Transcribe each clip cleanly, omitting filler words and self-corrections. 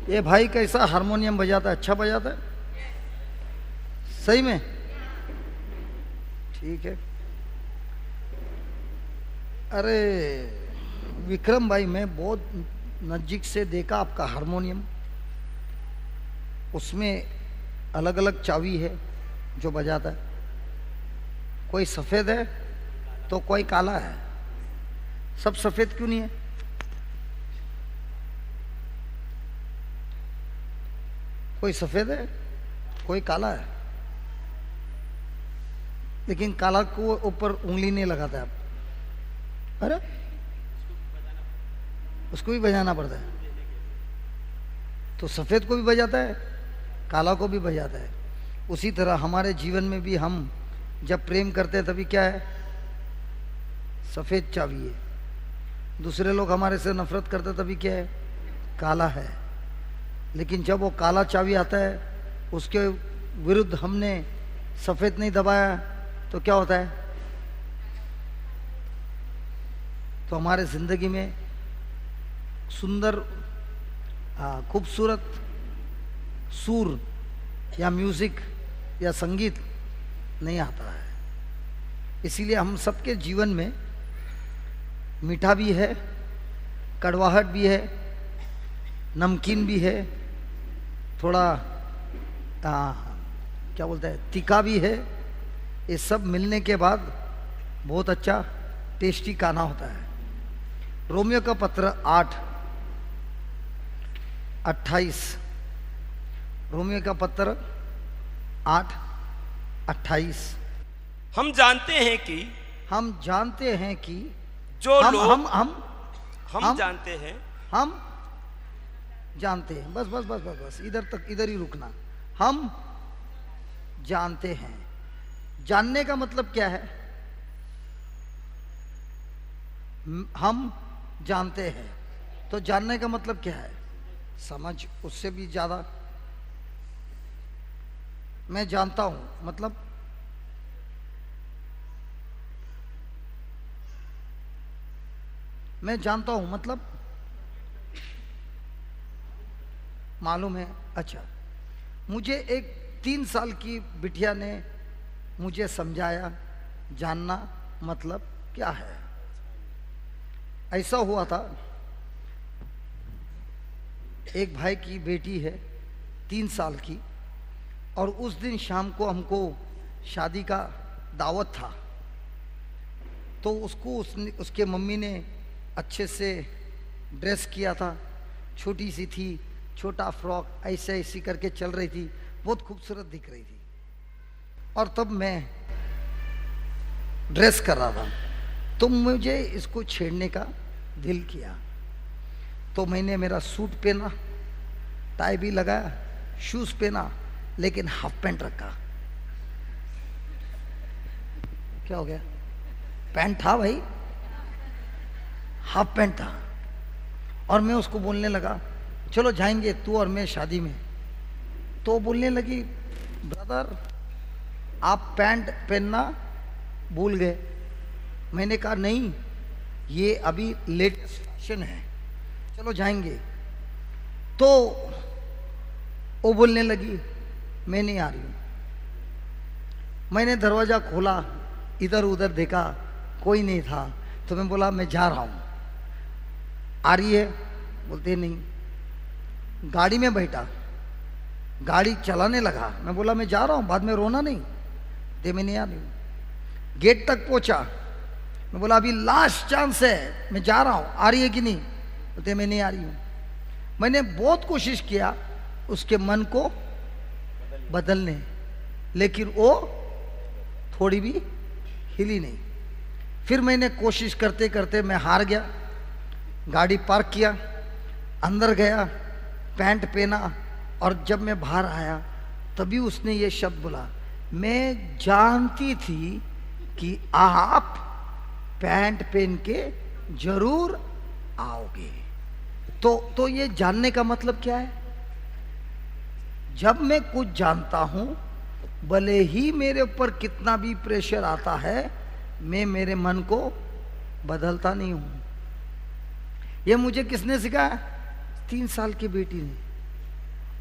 ये भाई कैसा हारमोनियम बजाता है, अच्छा बजाता है सही में। ठीक है। अरे विक्रम भाई, मैं बहुत नज़दीक से देखा आपका हारमोनियम। उसमें अलग अलग चाबी है जो बजाता है। कोई सफ़ेद है तो कोई काला है। सब सफ़ेद क्यों नहीं है? कोई सफ़ेद है कोई काला है, लेकिन काला को ऊपर उंगली नहीं लगाता आप। अरे उसको भी बजाना पड़ता है। तो सफ़ेद को भी बजाता है, काला को भी बजाता है। उसी तरह हमारे जीवन में भी हम जब प्रेम करते हैं तभी क्या है? सफ़ेद चाबी है। दूसरे लोग हमारे से नफरत करते तभी क्या है? काला है। लेकिन जब वो काला चाबी आता है, उसके विरुद्ध हमने सफ़ेद नहीं दबाया तो क्या होता है? तो हमारे ज़िंदगी में सुंदर खूबसूरत सुर या म्यूज़िक या संगीत नहीं आता है। इसीलिए हम सबके जीवन में मीठा भी है, कड़वाहट भी है, नमकीन भी है, थोड़ा क्या बोलते हैं, तीखा भी है। ये सब मिलने के बाद बहुत अच्छा टेस्टी खाना होता है। रोमियो का पत्र 8:28। रोमियो का पत्र 8:28। हम जानते हैं कि जो हम लोग हम हम हम जानते हैं हम जानते हैं। बस बस बस बस बस इधर तक, इधर ही रुकना। हम जानते हैं। जानने का मतलब क्या है? हम जानते हैं तो जानने का मतलब क्या है? समझ। उससे भी ज्यादा मैं जानता हूं मतलब मैं जानता हूं मतलब मालूम है। अच्छा, मुझे एक 3 साल की बिटिया ने मुझे समझाया जानना मतलब क्या है। ऐसा हुआ था, एक भाई की बेटी है 3 साल की, और उस दिन शाम को हमको शादी का दावत था। तो उसको उसके मम्मी ने अच्छे से ड्रेस किया था। छोटी सी थी, छोटा फ्रॉक ऐसे ऐसी करके चल रही थी, बहुत खूबसूरत दिख रही थी। और तब मैं ड्रेस कर रहा था, तो मुझे इसको छेड़ने का दिल किया। तो मैंने मेरा सूट पहना, टाई भी लगाया, शूज पहना, लेकिन हाफ पैंट रखा। क्या हो गया? पैंट था भाई, हाफ पैंट था। और मैं उसको बोलने लगा चलो जाएंगे तू और मैं शादी में। तो बोलने लगी ब्रदर आप पैंट पहनना भूल गए। मैंने कहा नहीं, ये अभी लेटेस्ट फैशन है, चलो जाएंगे। तो वो बोलने लगी मैं नहीं आ रही हूँ। मैंने दरवाज़ा खोला, इधर उधर देखा, कोई नहीं था। तो मैं बोला मैं जा रहा हूँ। आ रही है? बोलते नहीं। गाड़ी में बैठा, गाड़ी चलाने लगा। मैं बोला मैं जा रहा हूँ, बाद में रोना नहीं। दे मैं नहीं आ रही हूँ। गेट तक पहुँचा, मैं बोला अभी लास्ट चांस है, मैं जा रहा हूँ, आ रही है कि नहीं? बोलते मैं नहीं आ रही हूँ। मैंने बहुत कोशिश किया उसके मन को बदलने, लेकिन वो थोड़ी भी हिली नहीं। फिर मैंने कोशिश करते करते मैं हार गया। गाड़ी पार्क किया, अंदर गया, पैंट पहना, और जब मैं बाहर आया तभी उसने ये शब्द बोला, मैं जानती थी कि आप पैंट पहन के जरूर आओगे। तो ये जानने का मतलब क्या है? जब मैं कुछ जानता हूं, भले ही मेरे ऊपर कितना भी प्रेशर आता है, मैं मेरे मन को बदलता नहीं हूं। ये मुझे किसने सिखाया? 3 साल की बेटी ने।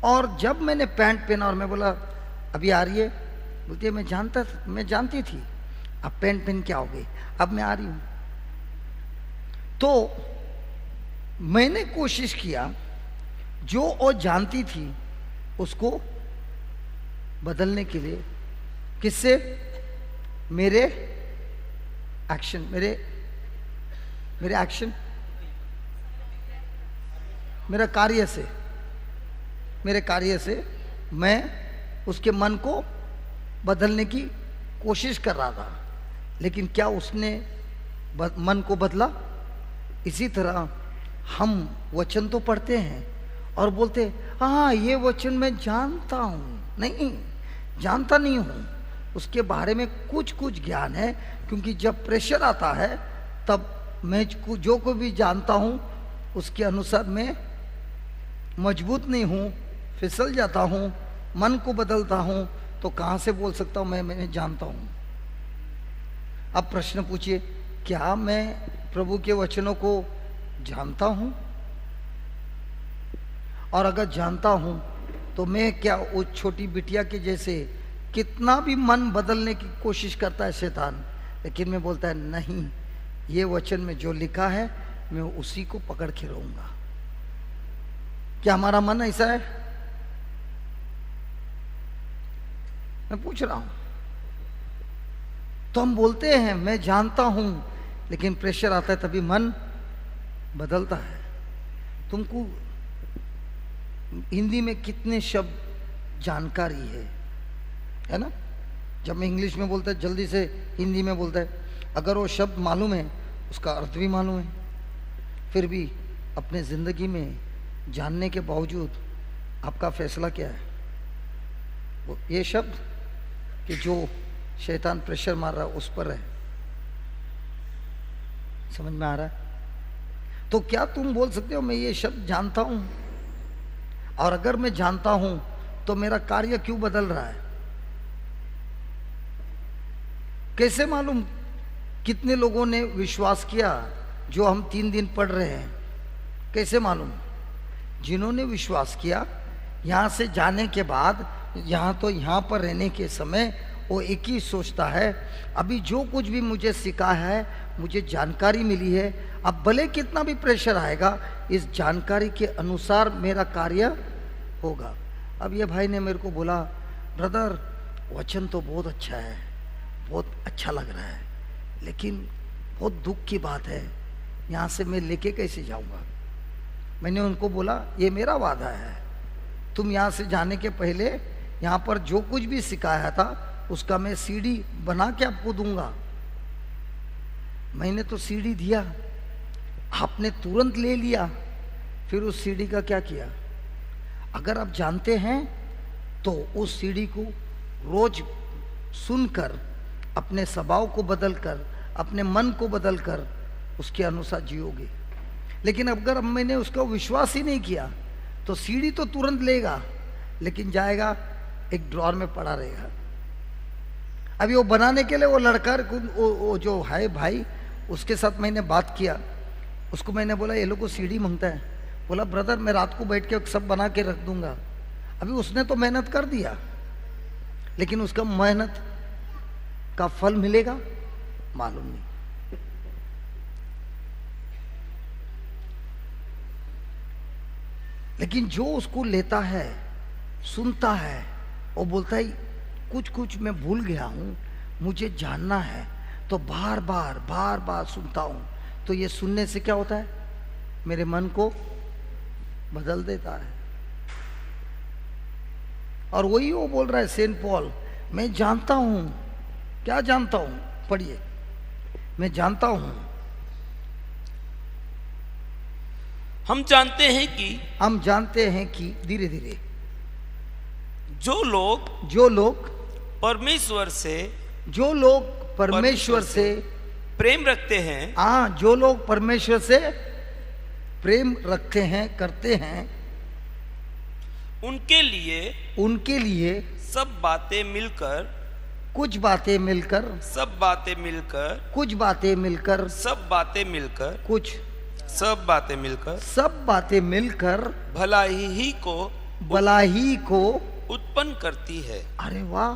और जब मैंने पैंट पहना और मैं बोला अभी आ रही है, बोलती है मैं जानती थी अब पैंट पहन के आओगे, अब मैं आ रही हूं। तो मैंने कोशिश किया जो वो जानती थी उसको बदलने के लिए। किससे? मेरे एक्शन, मेरे एक्शन, मेरे कार्य से मैं उसके मन को बदलने की कोशिश कर रहा था। लेकिन क्या उसने मन को बदला? इसी तरह हम वचन तो पढ़ते हैं और बोलते हाँ ये वचन मैं जानता हूं। नहीं, जानता नहीं हूं, उसके बारे में कुछ ज्ञान है। क्योंकि जब प्रेशर आता है तब मैं जो को भी जानता हूं उसके अनुसार मैं मजबूत नहीं हूं, फिसल जाता हूं, मन को बदलता हूं। तो कहां से बोल सकता हूं मैं जानता हूं? अब प्रश्न पूछिए, क्या मैं प्रभु के वचनों को जानता हूं? और अगर जानता हूं तो मैं क्या उस छोटी बिटिया के जैसे कितना भी मन बदलने की कोशिश करता है शैतान, लेकिन मैं बोलता है नहीं, ये वचन में जो लिखा है मैं उसी को पकड़ के रहूंगा। क्या हमारा मन ऐसा है? मैं पूछ रहा हूं। तो हम बोलते हैं मैं जानता हूं, लेकिन प्रेशर आता है तभी मन बदलता है। तुमको हिंदी में कितने शब्द जानकारी है ना? जब मैं इंग्लिश में बोलता है जल्दी से हिंदी में बोलता है, अगर वो शब्द मालूम है उसका अर्थ भी मालूम है, फिर भी अपने जिंदगी में जानने के बावजूद आपका फैसला क्या है? वो ये शब्द कि जो शैतान प्रेशर मार रहा है उस पर है। समझ में आ रहा है? तो क्या तुम बोल सकते हो मैं ये शब्द जानता हूं? और अगर मैं जानता हूं तो मेरा कार्य क्यों बदल रहा है? कैसे मालूम? कितने लोगों ने विश्वास किया जो हम 3 दिन पढ़ रहे हैं? कैसे मालूम? जिन्होंने विश्वास किया, यहां से जाने के बाद यहां पर रहने के समय वो एक ही सोचता है अभी जो कुछ भी मुझे सीखा है, मुझे जानकारी मिली है, अब भले कितना भी प्रेशर आएगा इस जानकारी के अनुसार मेरा कार्य होगा। अब ये भाई ने मेरे को बोला ब्रदर वचन तो बहुत अच्छा है, बहुत अच्छा लग रहा है, लेकिन बहुत दुख की बात है, यहाँ से मैं लेके कैसे जाऊँगा? मैंने उनको बोला ये मेरा वादा है, तुम यहाँ से जाने के पहले यहाँ पर जो कुछ भी सिखाया था उसका मैं सीडी बना के आपको दूंगा। मैंने तो सीडी दिया, आपने तुरंत ले लिया, फिर उस सीडी का क्या किया? अगर आप जानते हैं तो उस सीडी को रोज सुनकर अपने स्वभाव को बदलकर, अपने मन को बदलकर उसके अनुसार जियोगे। लेकिन अगर मैंने उसका विश्वास ही नहीं किया तो सीडी तो तुरंत लेगा, लेकिन जाएगा एक ड्रॉर में पड़ा रहेगा। अभी वो बनाने के लिए वो लड़का वो जो है भाई, उसके साथ मैंने बात किया, उसको मैंने बोला ये लोग को सीडी मांगता है, बोला ब्रदर मैं रात को बैठ के सब बना के रख दूंगा। अभी उसने तो मेहनत कर दिया, लेकिन उसका मेहनत का फल मिलेगा मालूम नहीं। लेकिन जो उसको लेता है, सुनता है, वो बोलता है कुछ मैं भूल गया हूं, मुझे जानना है, तो बार बार सुनता हूं। तो ये सुनने से क्या होता है? मेरे मन को बदल देता है। और वही वो बोल रहा है सेंट पॉल, मैं जानता हूं। क्या जानता हूं? पढ़िए, मैं जानता हूं। हम जानते हैं कि धीरे धीरे जो लोग परमेश्वर से प्रेम रखते हैं, जो लोग परमेश्वर से प्रेम रखते हैं, करते हैं, उनके लिए सब बातें मिलकर कुछ बातें मिलकर सब बातें मिलकर कुछ बातें मिलकर सब बातें मिलकर कुछ सब बातें मिलकर सब बातें मिलकर भलाई ही को बलाही को उत्पन्न करती है। अरे वाह,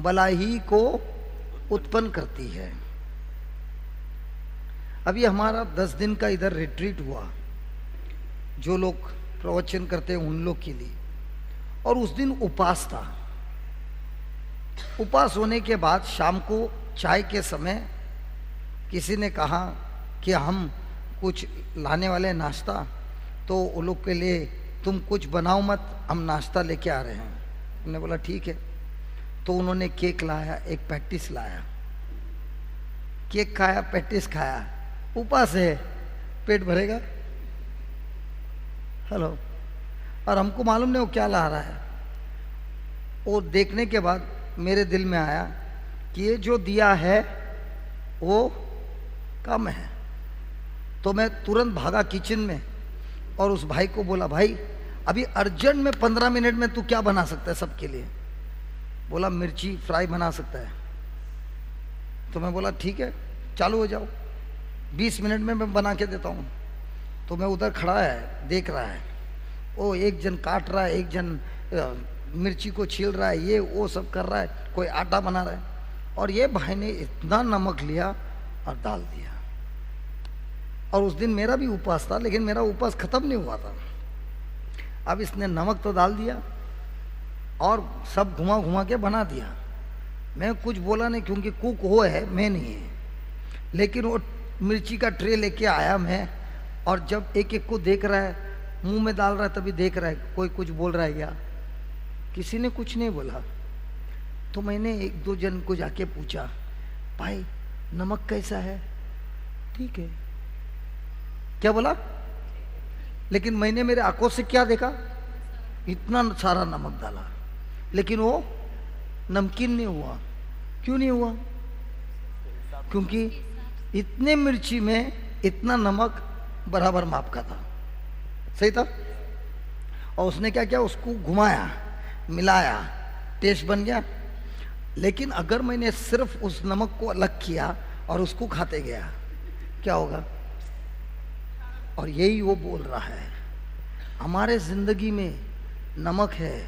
बलाही को उत्पन्न करती है। अभी हमारा 10 दिन का इधर रिट्रीट हुआ, जो लोग प्रवचन करते हैं उन लोग के लिए, और उस दिन उपवास था। उपवास होने के बाद शाम को चाय के समय किसी ने कहा कि हम कुछ लाने वाले नाश्ता, तो वो लोग के लिए तुम कुछ बनाओ मत, हम नाश्ता लेके आ रहे हैं। हमने बोला ठीक है। तो उन्होंने केक लाया, एक पैटिस लाया, केक खाया, पैटिस खाया। उपवास है, पेट भरेगा? हेलो। और हमको मालूम नहीं वो क्या ला रहा है। वो देखने के बाद मेरे दिल में आया कि ये जो दिया है वो कम है। तो मैं तुरंत भागा किचन में और उस भाई को बोला, भाई अभी अर्जेंट में 15 मिनट में तू क्या बना सकता है सबके लिए? बोला मिर्ची फ्राई बना सकता है। तो मैं बोला ठीक है, चालू हो जाओ, 20 मिनट में मैं बना के देता हूँ। तो मैं उधर खड़ा है, देख रहा है, वो एक जन काट रहा है, एक जन मिर्ची को छील रहा है, ये वो सब कर रहा है, कोई आटा बना रहा है। और ये भाई ने इतना नमक लिया और डाल दिया। और उस दिन मेरा भी उपवास था, लेकिन मेरा उपवास खत्म नहीं हुआ था। अब इसने नमक तो डाल दिया और सब घुमा घुमा के बना दिया। मैं कुछ बोला नहीं, क्योंकि कुक वो है, मैं नहीं है। लेकिन वो मिर्ची का ट्रे लेके आया मैं, और जब एक एक को देख रहा है, मुंह में डाल रहा है, तभी देख रहा है कोई कुछ बोल रहा है क्या? किसी ने कुछ नहीं बोला। तो मैंने 1-2 जन को जाके पूछा, भाई नमक कैसा है? ठीक है। क्या बोला? लेकिन मैंने मेरे आंखों से क्या देखा? इतना सारा नमक डाला, लेकिन वो नमकीन नहीं हुआ। क्यों नहीं हुआ? क्योंकि इतने मिर्ची में इतना नमक बराबर माप का था। सही था। और उसने क्या किया, उसको घुमाया, मिलाया, टेस्ट बन गया। लेकिन अगर मैंने सिर्फ उस नमक को अलग किया और उसको खाते गया, क्या होगा? और यही वो बोल रहा है, हमारे जिंदगी में नमक है,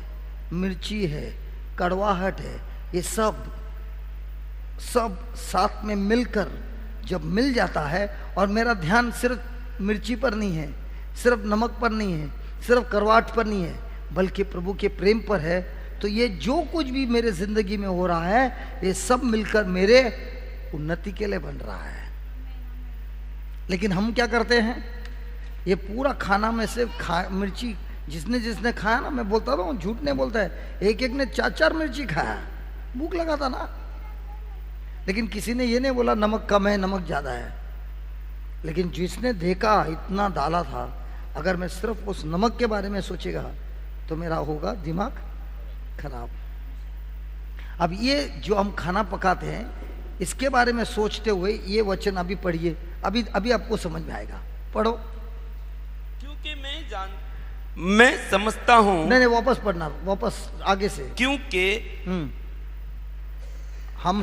मिर्ची है, कड़वाहट है, ये सब साथ में मिलकर जब मिल जाता है, और मेरा ध्यान सिर्फ मिर्ची पर नहीं है, सिर्फ नमक पर नहीं है, सिर्फ कड़वाहट पर नहीं है, बल्कि प्रभु के प्रेम पर है, तो ये जो कुछ भी मेरे जिंदगी में हो रहा है, ये सब मिलकर मेरे उन्नति के लिए बन रहा है। लेकिन हम क्या करते हैं, ये पूरा खाना में से मिर्ची जिसने खाया ना, मैं बोलता हूँ, झूठ नहीं बोलता है, एक एक ने 4-4 मिर्ची खाया, भूख लगा था ना। लेकिन किसी ने ये नहीं बोला नमक कम है, नमक ज़्यादा है। लेकिन जिसने देखा इतना डाला था, अगर मैं सिर्फ उस नमक के बारे में सोचेगा तो मेरा होगा दिमाग खराब। अब ये जो हम खाना पकाते हैं, इसके बारे में सोचते हुए ये वचन अभी पढ़िए, अभी आपको समझ में आएगा। पढ़ो। क्योंकि मैं समझता हूँ। नहीं, वापस पढ़ना, वापस आगे से। क्योंकि हम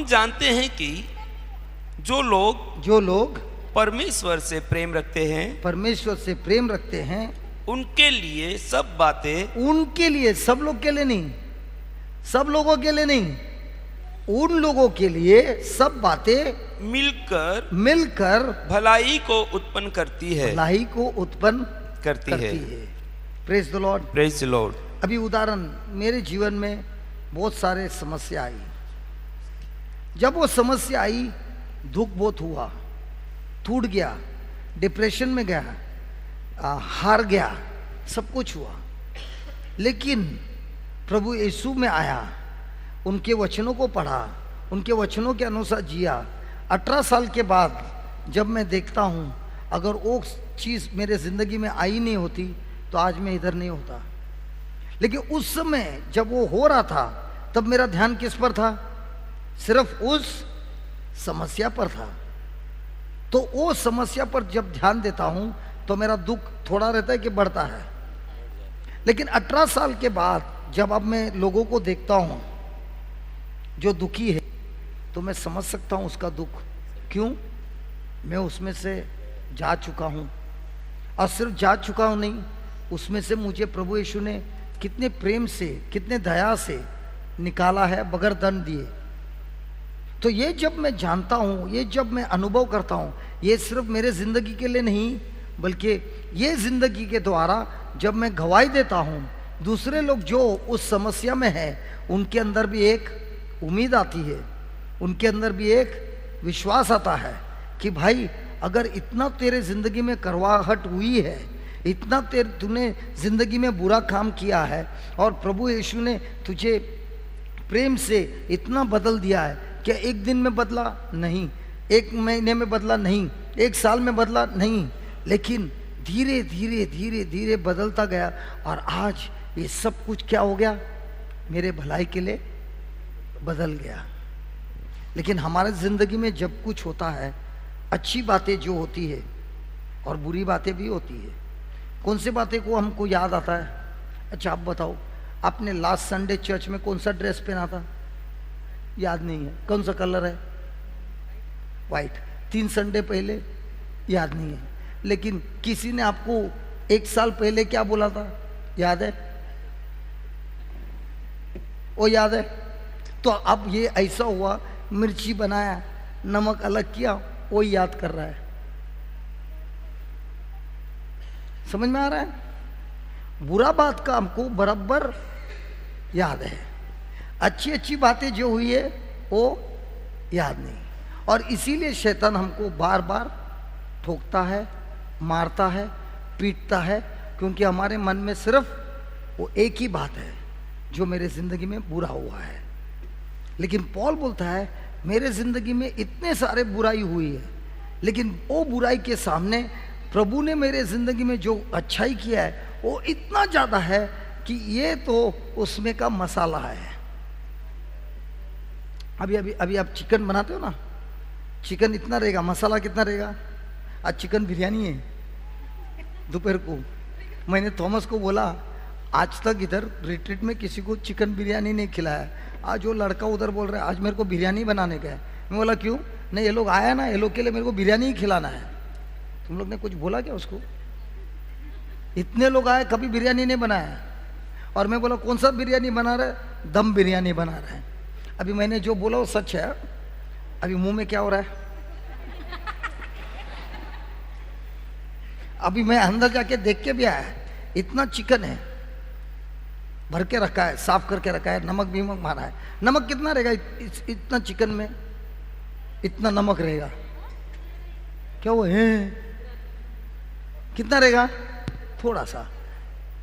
जानते हैं कि जो लोग परमेश्वर से प्रेम रखते हैं, उनके लिए सब बातें, उनके लिए, सब लोग के लिए नहीं, सब लोगों के लिए नहीं, उन लोगों के लिए सब बातें मिलकर भलाई को उत्पन्न करती है, भलाई को उत्पन्न करती है। Praise the Lord, praise the Lord. अभी उदाहरण, मेरे जीवन में बहुत सारे समस्या आई। जब वो समस्या आई, दुख बहुत हुआ, टूट गया, डिप्रेशन में गया, हार गया, सब कुछ हुआ। लेकिन प्रभु यीशु में आया, उनके वचनों को पढ़ा, उनके वचनों के अनुसार जिया। 18 साल के बाद जब मैं देखता हूँ, अगर वो चीज़ मेरे ज़िंदगी में आई नहीं होती तो आज मैं इधर नहीं होता। लेकिन उस समय जब वो हो रहा था, तब मेरा ध्यान किस पर था? सिर्फ उस समस्या पर था। तो वो समस्या पर जब ध्यान देता हूं तो मेरा दुख थोड़ा रहता है कि बढ़ता है। लेकिन 18 साल के बाद जब अब मैं लोगों को देखता हूं जो दुखी है, तो मैं समझ सकता हूं उसका दुख। क्यों? मैं उसमें से जा चुका हूं। और सिर्फ जा चुका हूं नहीं, उसमें से मुझे प्रभु यीशु ने कितने प्रेम से, कितने दया से निकाला है बगैर दंड दिए। तो ये जब मैं जानता हूं, ये जब मैं अनुभव करता हूं, ये सिर्फ मेरे जिंदगी के लिए नहीं, बल्कि ये जिंदगी के द्वारा जब मैं गवाही देता हूं, दूसरे लोग जो उस समस्या में है उनके अंदर भी एक उम्मीद आती है, उनके अंदर भी एक विश्वास आता है कि भाई अगर इतना तेरे जिंदगी में करवाहट हुई है, इतना तूने जिंदगी में बुरा काम किया है और प्रभु यीशु ने तुझे प्रेम से इतना बदल दिया है, क्या एक दिन में बदला नहीं, एक महीने में बदला नहीं, एक साल में बदला नहीं, लेकिन धीरे धीरे धीरे धीरे बदलता गया और आज ये सब कुछ क्या हो गया, मेरे भलाई के लिए बदल गया। लेकिन हमारे ज़िंदगी में जब कुछ होता है, अच्छी बातें जो होती है और बुरी बातें भी होती है, कौन सी बातें को हमको याद आता है? अच्छा आप बताओ, आपने लास्ट संडे चर्च में कौन सा ड्रेस पहना था? याद नहीं है। कौन सा कलर है? वाइट। 3 संडे पहले याद नहीं है। लेकिन किसी ने आपको 1 साल पहले क्या बोला था, याद है? वो याद है? तो अब ये ऐसा हुआ, मिर्ची बनाया, नमक अलग किया, वो याद कर रहा है। समझ में आ रहा है? बुरा बात का हमको बराबर याद है, अच्छी अच्छी बातें जो हुई है वो याद नहीं। और इसीलिए शैतान हमको बार बार ठोकता है, मारता है, पीटता है, क्योंकि हमारे मन में सिर्फ वो एक ही बात है जो मेरे जिंदगी में बुरा हुआ है। लेकिन पौल बोलता है मेरे जिंदगी में इतने सारे बुराई हुई है, लेकिन वो बुराई के सामने प्रभु ने मेरे जिंदगी में जो अच्छाई किया है वो इतना ज्यादा है कि ये तो उसमें का मसाला है। अभी अभी अभी आप चिकन बनाते हो ना, चिकन इतना रहेगा, मसाला कितना रहेगा? आज चिकन बिरयानी है। दोपहर को मैंने थॉमस को बोला, आज तक इधर रिट्रीट में किसी को चिकन बिरयानी नहीं खिलाया, आज वो लड़का उधर बोल रहा है आज मेरे को बिरयानी बनाने का है। मैं बोला क्यों? नहीं, ये लोग आया ना, ये लोग के लिए मेरे को बिरयानी ही खिलाना है। तुम लोग ने कुछ बोला क्या उसको? इतने लोग आए, कभी बिरयानी नहीं बनाया। और मैं बोला कौन सा बिरयानी बना रहा है? दम बिरयानी बना रहा है। अभी मैंने जो बोला वो सच है। अभी मुंह में क्या हो रहा है? अभी मैं अंदर जाके देख के भी आया, इतना चिकन है, भर के रखा है, साफ करके रखा है, नमक भी मारा है। नमक कितना रहेगा इतना चिकन में? इतना नमक रहेगा क्या? वो है कितना रहेगा? थोड़ा सा।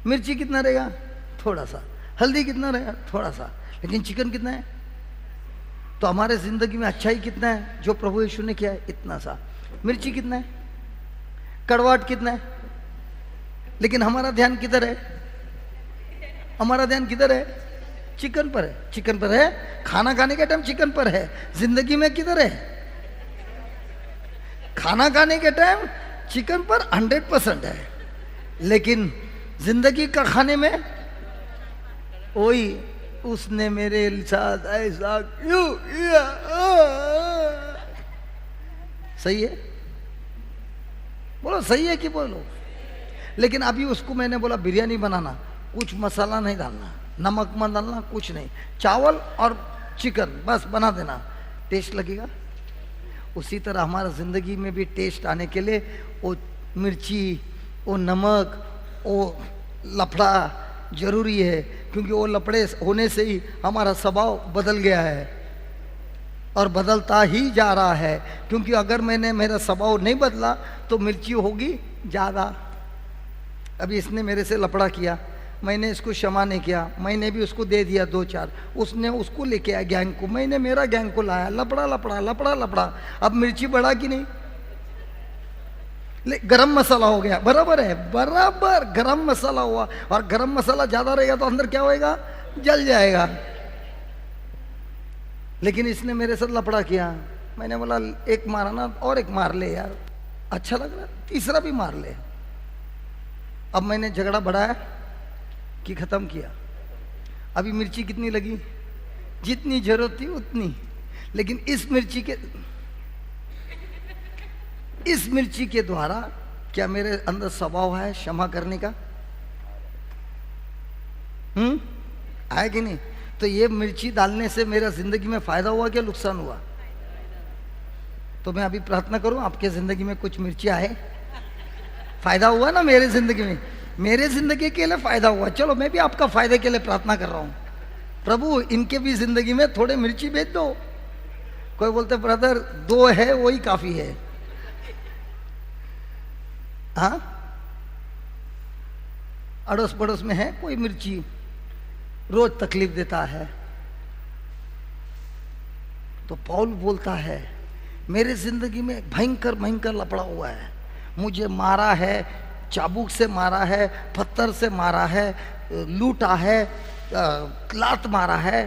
मिर्ची कितना रहेगा? थोड़ा सा। हल्दी कितना रहेगा? थोड़ा सा। लेकिन चिकन कितना है? तो हमारे जिंदगी में अच्छाई कितना है जो प्रभु यीशु ने किया है? इतना सा। मिर्ची कितना है? कड़वाहट कितना है? लेकिन हमारा ध्यान किधर है? हमारा ध्यान किधर है? चिकन पर है। चिकन पर है, खाना खाने के टाइम चिकन पर है। जिंदगी में किधर है? खाना खाने के टाइम चिकन पर 100% है, लेकिन जिंदगी का खाने में वही उसने मेरे साथ ऐसा क्यों किया? सही है? बोलो सही है कि बोलो? लेकिन अभी उसको मैंने बोला बिरयानी बनाना, कुछ मसाला नहीं डालना, नमक मत डालना, कुछ नहीं, चावल और चिकन बस बना देना, टेस्ट लगेगा। उसी तरह हमारा ज़िंदगी में भी टेस्ट आने के लिए वो मिर्ची, वो नमक, वो लफड़ा जरूरी है, क्योंकि वो लफड़े होने से ही हमारा स्वभाव बदल गया है और बदलता ही जा रहा है। क्योंकि अगर मेरा स्वभाव नहीं बदला तो मिर्ची होगी ज़्यादा। अभी इसने मेरे से लफड़ा किया, मैंने इसको क्षमा नहीं किया, मैंने भी उसको दे दिया 2-4, उसने उसको लेके आया गैंग को, मैंने मेरा गैंग को लाया, लपड़ा लपड़ा लपड़ा लपड़ा। अब मिर्ची बढ़ा कि नहीं? गरम मसाला हो गया, बराबर है, बराबर गरम मसाला हुआ। और गरम मसाला ज्यादा रहेगा तो अंदर क्या होएगा? जल जाएगा। लेकिन इसने मेरे साथ लपड़ा किया, मैंने बोला एक मारा ना, और एक मार ले यार, अच्छा लग रहा है, तीसरा भी मार ले। अब मैंने झगड़ा बढ़ाया कि खत्म किया। अभी मिर्ची कितनी लगी? जितनी जरूरत थी उतनी। लेकिन इस मिर्ची के द्वारा क्या मेरे अंदर स्वभाव है क्षमा करने का? आया कि नहीं? तो ये मिर्ची डालने से मेरा जिंदगी में फायदा हुआ क्या नुकसान हुआ? तो मैं अभी प्रार्थना करूं आपके जिंदगी में कुछ मिर्ची आए, फायदा हुआ ना मेरे जिंदगी में, मेरे जिंदगी के लिए फायदा हुआ। चलो मैं भी आपका फायदे के लिए प्रार्थना कर रहा हूं, प्रभु इनके भी जिंदगी में थोड़े मिर्ची भेज दो। कोई बोलते ब्रदर 2 है वही काफी है। हाँ, अड़ोस पड़ोस में है कोई मिर्ची, रोज तकलीफ देता है, तो पौल बोलता है मेरे जिंदगी में भयंकर भयंकर लपड़ा हुआ है, मुझे मारा है, चाबुक से मारा है, पत्थर से मारा है, लूटा है, लात मारा है,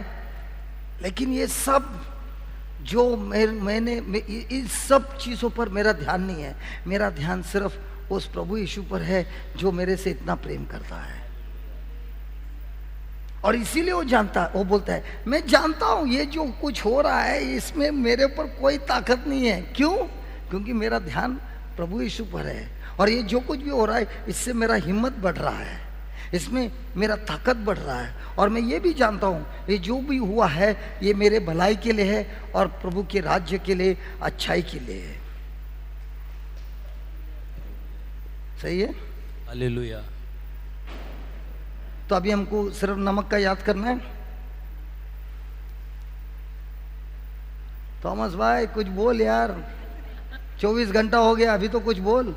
लेकिन ये सब जो मैंने इस सब चीज़ों पर मेरा ध्यान नहीं है। मेरा ध्यान सिर्फ उस प्रभु यीशु पर है जो मेरे से इतना प्रेम करता है। और इसीलिए वो जानता, वो बोलता है मैं जानता हूं ये जो कुछ हो रहा है इसमें मेरे ऊपर कोई ताकत नहीं है। क्यों? क्योंकि मेरा ध्यान प्रभु यीशु पर है, और ये जो कुछ भी हो रहा है इससे मेरा हिम्मत बढ़ रहा है, इसमें मेरा ताकत बढ़ रहा है। और मैं ये भी जानता हूँ ये जो भी हुआ है ये मेरे भलाई के लिए है और प्रभु के राज्य के लिए, अच्छाई के लिए है। सही है? हालेलुया। तो अभी हमको सिर्फ नमक का याद करना है। थॉमस भाई कुछ बोल यार, 24 घंटा हो गया, अभी तो कुछ बोल।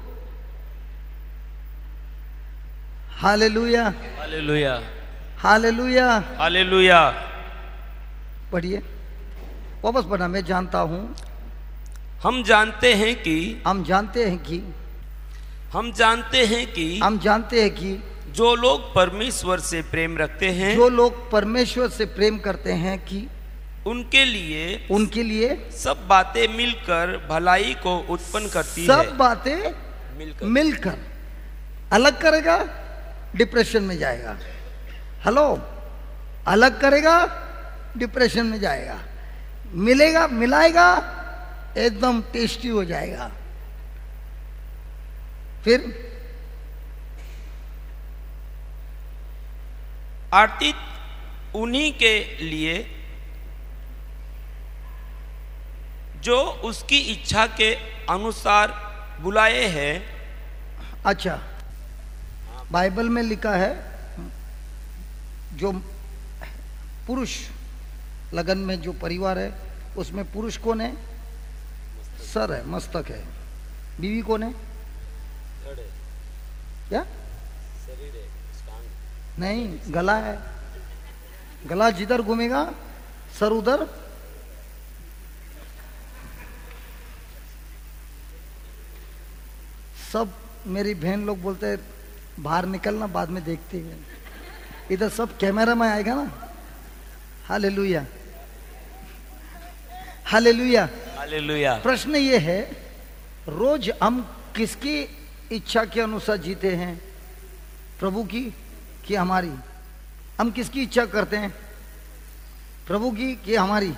Hallelujah, hallelujah, hallelujah, hallelujah. पढ़िए, वापस पढ़ना। मैं जानता हूं, हम जानते हैं कि, हम जानते हैं कि, हम जानते हैं कि, हम जानते हैं कि जो लोग परमेश्वर से प्रेम रखते हैं, जो लोग परमेश्वर से प्रेम करते हैं कि उनके लिए सब बातें मिलकर भलाई को उत्पन्न करती है। सब बातें मिलकर अलग करेगा, डिप्रेशन में जाएगा। हेलो, अलग करेगा, डिप्रेशन में जाएगा, मिलेगा, मिलाएगा, एकदम टेस्टी हो जाएगा। फिर आर्थिक उन्हीं के लिए जो उसकी इच्छा के अनुसार बुलाए हैं। अच्छा, बाइबल में लिखा है जो पुरुष लगन में जो परिवार है उसमें पुरुष कौन है? सर है, मस्तक है। बीवी कौन है? क्या? नहीं, गला है। गला जिधर घूमेगा सर उधर। सब मेरी बहन लोग बोलते हैं बाहर निकलना, बाद में देखते हैं। इधर सब कैमरा में आएगा ना। Hallelujah, hallelujah, hallelujah. प्रश्न ये है, रोज हम किसकी इच्छा के अनुसार जीते हैं? प्रभु की कि हमारी? हम किसकी इच्छा करते हैं? प्रभु की कि हमारी?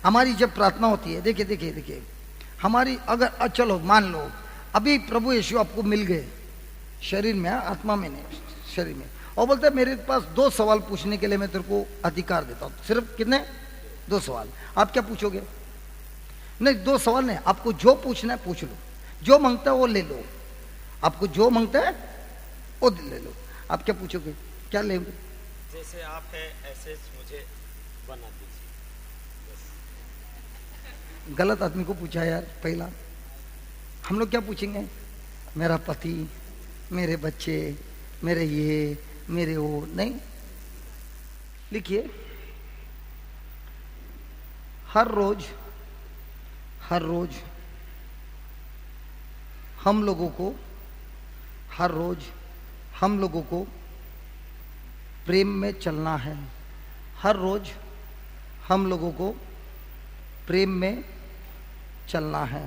हमारी जब प्रार्थना होती है, देखिए देखिए देखिए, हमारी अगर चलो मान लो अभी प्रभु यीशु आपको मिल गए शरीर में, आत्मा में नहीं, शरीर में, और बोलते हैं मेरे पास 2 सवाल पूछने के लिए मैं तेरे को अधिकार देता हूं। सिर्फ कितने? 2 सवाल। आप क्या पूछोगे? नहीं, 2 सवाल नहीं, आपको जो पूछना है पूछ लो, जो मांगता है वो ले लो, आपको जो मांगता है वो ले लो। आप क्या पूछोगे? क्या लेंगे? जैसे आप है ऐसे मुझे बना दीजिए। गलत आदमी को पूछा यार। पहला हम लोग क्या पूछेंगे? मेरा पति, मेरे बच्चे, मेरे ये, मेरे वो। नहीं, लिखिए, हर रोज हम लोगों को, हर रोज हम लोगों को प्रेम में चलना है। हर रोज हम लोगों को प्रेम में चलना है।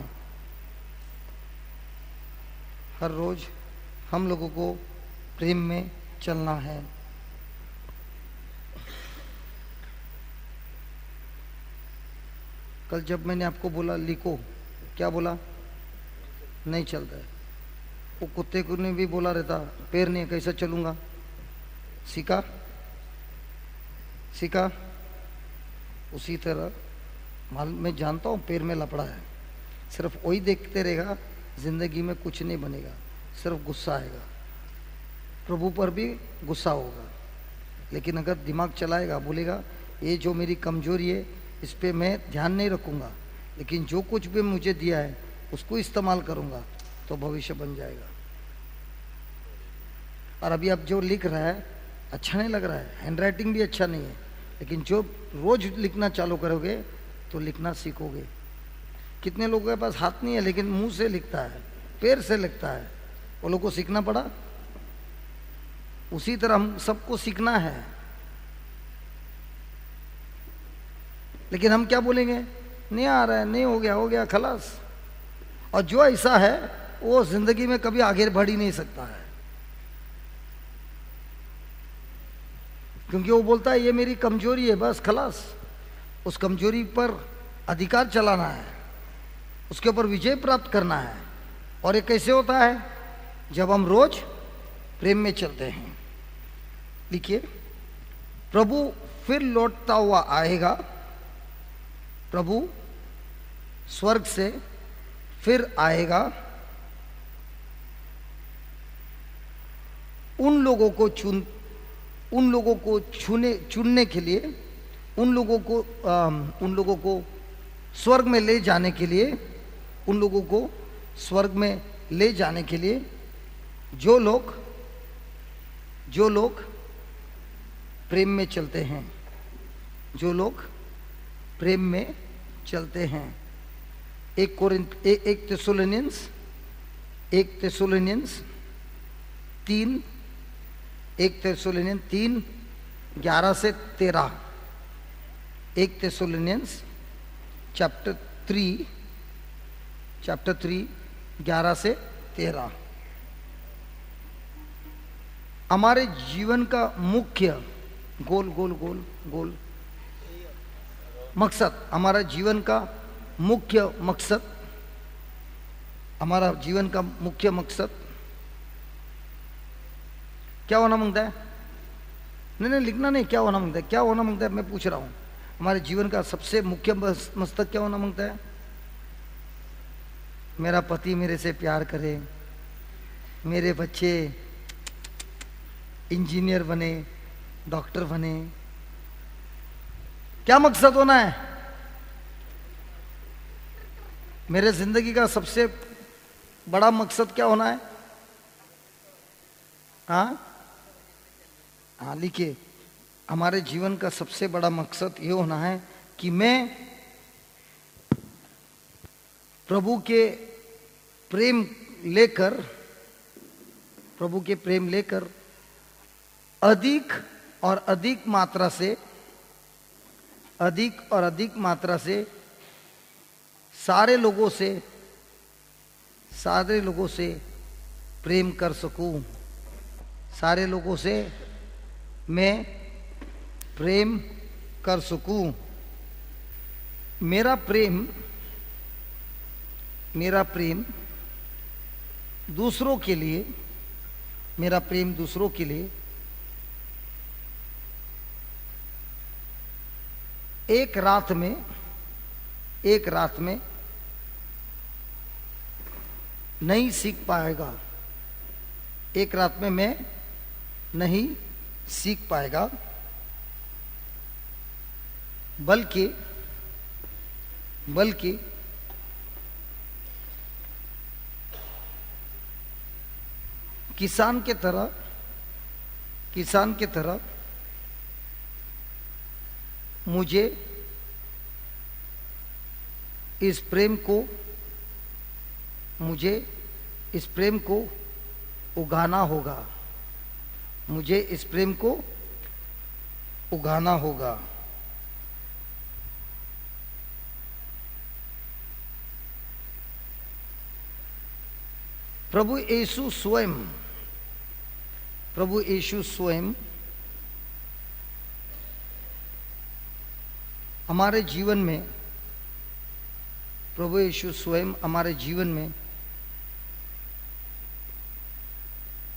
हर रोज हम लोगों को प्रेम में चलना है। कल जब मैंने आपको बोला लिखो, क्या बोला? नहीं चल रहा है। वो कुत्ते को ने भी बोला रहता, पैर नहीं है कैसा चलूंगा, सीखा सीखा। उसी तरह मैं जानता हूँ पैर में लपड़ा है, सिर्फ वही देखते रहेगा, जिंदगी में कुछ नहीं बनेगा, सिर्फ गुस्सा आएगा, प्रभु पर भी गुस्सा होगा। लेकिन अगर दिमाग चलाएगा, बोलेगा ये जो मेरी कमजोरी है इस पे मैं ध्यान नहीं रखूँगा, लेकिन जो कुछ भी मुझे दिया है उसको इस्तेमाल करूँगा, तो भविष्य बन जाएगा। और अभी आप जो लिख रहा है अच्छा नहीं लग रहा है, हैंड राइटिंग भी अच्छा नहीं है, लेकिन जो रोज लिखना चालू करोगे तो लिखना सीखोगे। कितने लोगों के पास हाथ नहीं है लेकिन मुंह से लिखता है, पैर से लिखता है, वो लोगों को सीखना पड़ा। उसी तरह हम सबको सीखना है, लेकिन हम क्या बोलेंगे, नहीं आ रहा है, नहीं हो गया खलास। और जो ऐसा है वो जिंदगी में कभी आगे बढ़ ही नहीं सकता है, क्योंकि वो बोलता है ये मेरी कमजोरी है, बस खलास। उस कमजोरी पर अधिकार चलाना है, उसके ऊपर विजय प्राप्त करना है। और ये कैसे होता है, जब हम रोज प्रेम में चलते हैं। लिखिए, प्रभु फिर लौटता हुआ आएगा, प्रभु स्वर्ग से फिर आएगा, उन लोगों को चुनने के लिए, उन लोगों को स्वर्ग में ले जाने के लिए, उन लोगों को स्वर्ग में ले जाने के लिए, जो लोग प्रेम में चलते हैं, जो लोग प्रेम में चलते हैं। एक तेसलोनियंस 3 11 से 13। एक तेसलोनियंस चैप्टर 3 11 से 13। हमारे जीवन का मुख्य गोल मकसद, हमारा जीवन का मुख्य मकसद, हमारा जीवन का मुख्य मकसद क्या होना मांगता है? नहीं लिखना नहीं, क्या होना मांगता है, क्या होना मांगता है, मैं पूछ रहा हूं। हमारे जीवन का सबसे मुख्य मकसद क्या होना मांगता है? मेरा पति मेरे से प्यार करे, मेरे बच्चे इंजीनियर बने, डॉक्टर बने, क्या मकसद होना है? मेरे जिंदगी का सबसे बड़ा मकसद क्या होना है? हाँ लिखिए, हमारे जीवन का सबसे बड़ा मकसद ये होना है कि मैं प्रभु के प्रेम लेकर अधिक और अधिक मात्रा से सारे लोगों से प्रेम कर सकूं। सारे लोगों से मैं प्रेम कर सकूं। मेरा प्रेम दूसरों के लिए, एक रात में नहीं सीख पाएगा, एक रात में मैं नहीं सीख पाएगा, बल्कि किसान के तरह मुझे इस प्रेम को उगाना होगा। मुझे इस प्रेम को उगाना होगा। प्रभु यीशु स्वयं हमारे जीवन में, प्रभु यीशु स्वयं हमारे जीवन में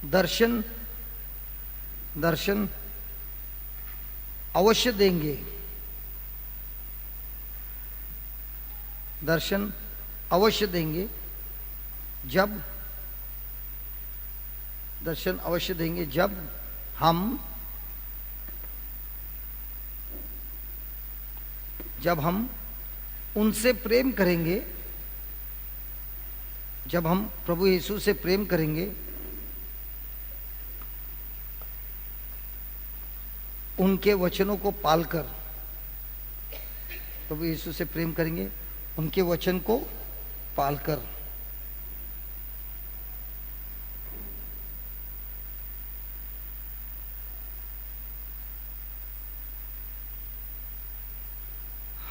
दर्शन दर्शन अवश्य देंगे, दर्शन अवश्य देंगे जब, दर्शन अवश्य देंगे जब हम उनसे प्रेम करेंगे, जब हम प्रभु यीशु से प्रेम करेंगे, उनके वचनों को पालकर, प्रभु यीशु से प्रेम करेंगे उनके वचन को पालकर।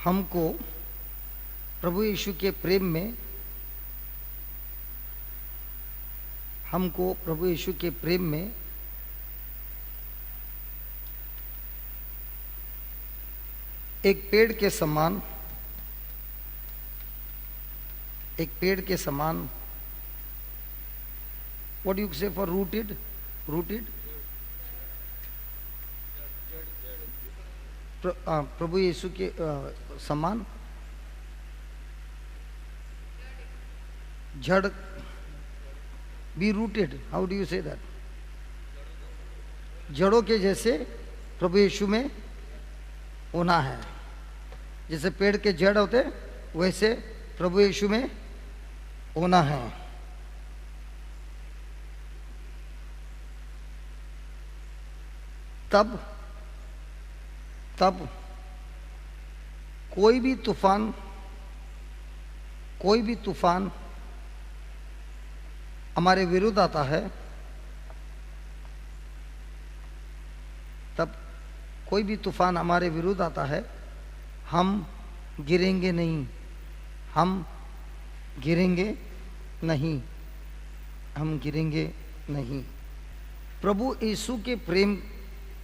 हमको प्रभु यीशु के प्रेम में, हमको प्रभु यीशु के प्रेम में एक पेड़ के समान, एक पेड़ के समान, what you say for rooted, rooted, प्रभु यीशु के समान, जड़, be rooted, how do you say that, जड़ों के जैसे प्रभु यीशु में होना है। जैसे पेड़ के जड़ होते वैसे प्रभु यीशु में होना है। तब कोई भी तूफान हमारे विरुद्ध आता है, तब कोई भी तूफान हमारे विरुद्ध आता है, हम गिरेंगे नहीं, हम गिरेंगे नहीं, हम गिरेंगे नहीं। प्रभु यीशु के प्रेम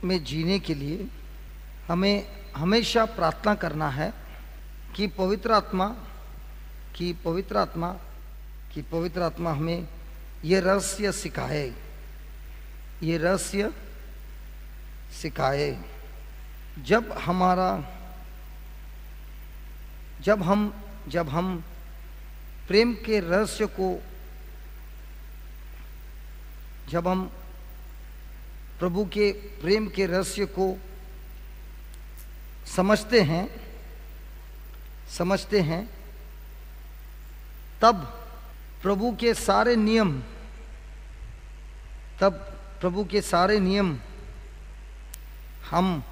में जीने के लिए हमें हमेशा प्रार्थना करना है कि पवित्र आत्मा हमें ये रहस्य सिखाए, ये रहस्य सिखाए। जब हम प्रेम के रहस्य को, जब हम प्रभु के प्रेम के रहस्य को समझते हैं, तब प्रभु के सारे नियम हम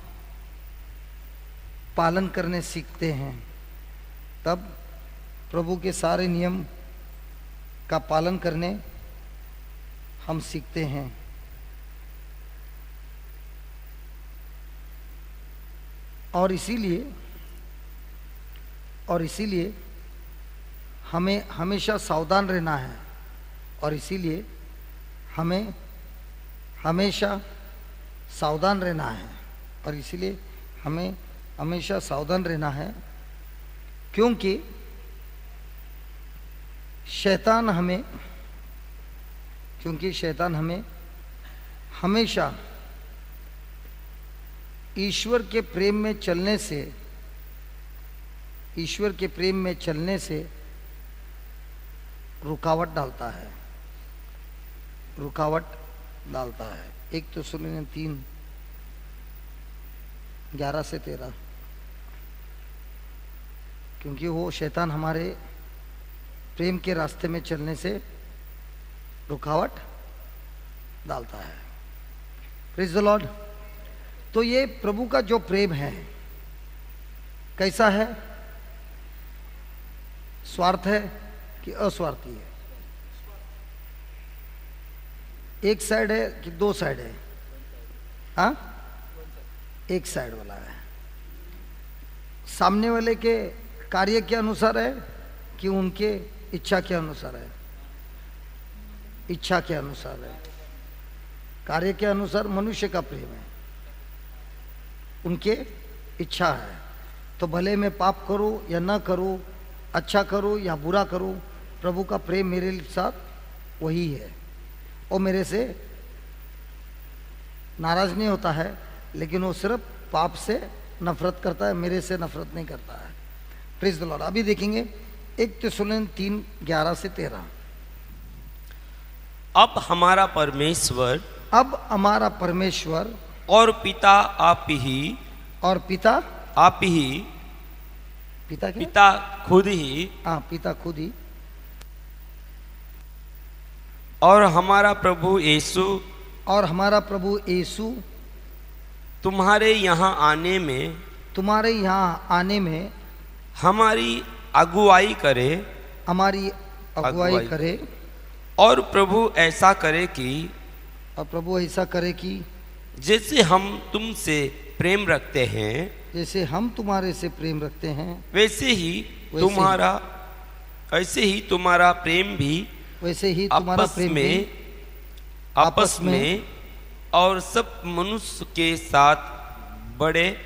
पालन करने सीखते हैं, तब प्रभु के सारे नियम का पालन करने हम सीखते हैं। और इसीलिए हमें हमेशा सावधान रहना है, और इसीलिए हमें हमेशा सावधान रहना है, और इसीलिए हमें हमेशा सावधान रहना है, क्योंकि शैतान हमें हमेशा ईश्वर के प्रेम में चलने से रुकावट डालता है। 1 थिस्सलुनीय 3:11-13, क्योंकि वो शैतान हमारे प्रेम के रास्ते में चलने से रुकावट डालता है। Praise the Lord. तो ये प्रभु का जो प्रेम है कैसा है? स्वार्थ है कि अस्वार्थी है? एक साइड है कि 2 साइड है? हाँ, एक साइड वाला है। सामने वाले के कार्य के अनुसार है कि उनके इच्छा के अनुसार है? इच्छा के अनुसार है। कार्य के अनुसार मनुष्य का प्रेम है, उनके इच्छा है। तो भले मैं पाप करूं या ना करूं, अच्छा करूं या बुरा करूं, प्रभु का प्रेम मेरे साथ वही है, और मेरे से नाराज नहीं होता है, लेकिन वो सिर्फ पाप से नफरत करता है, मेरे से नफरत नहीं करता है। Praise the Lord. अभी देखेंगे 1 थिस्सलुनीक 3:11 से 13। अब हमारा परमेश्वर और पिता आप ही, और पिता आप ही, पिता क्या? पिता खुद ही, हाँ, पिता खुद ही, और हमारा प्रभु यीशु तुम्हारे यहाँ आने में हमारी अगुवाई करे, और प्रभु ऐसा करे कि जैसे हम तुमसे प्रेम रखते हैं, जैसे हम तुम्हारे से प्रेम रखते हैं, वैसे ही तुम्हारा प्रेम भी आपस में और सब मनुष्य के साथ बढ़े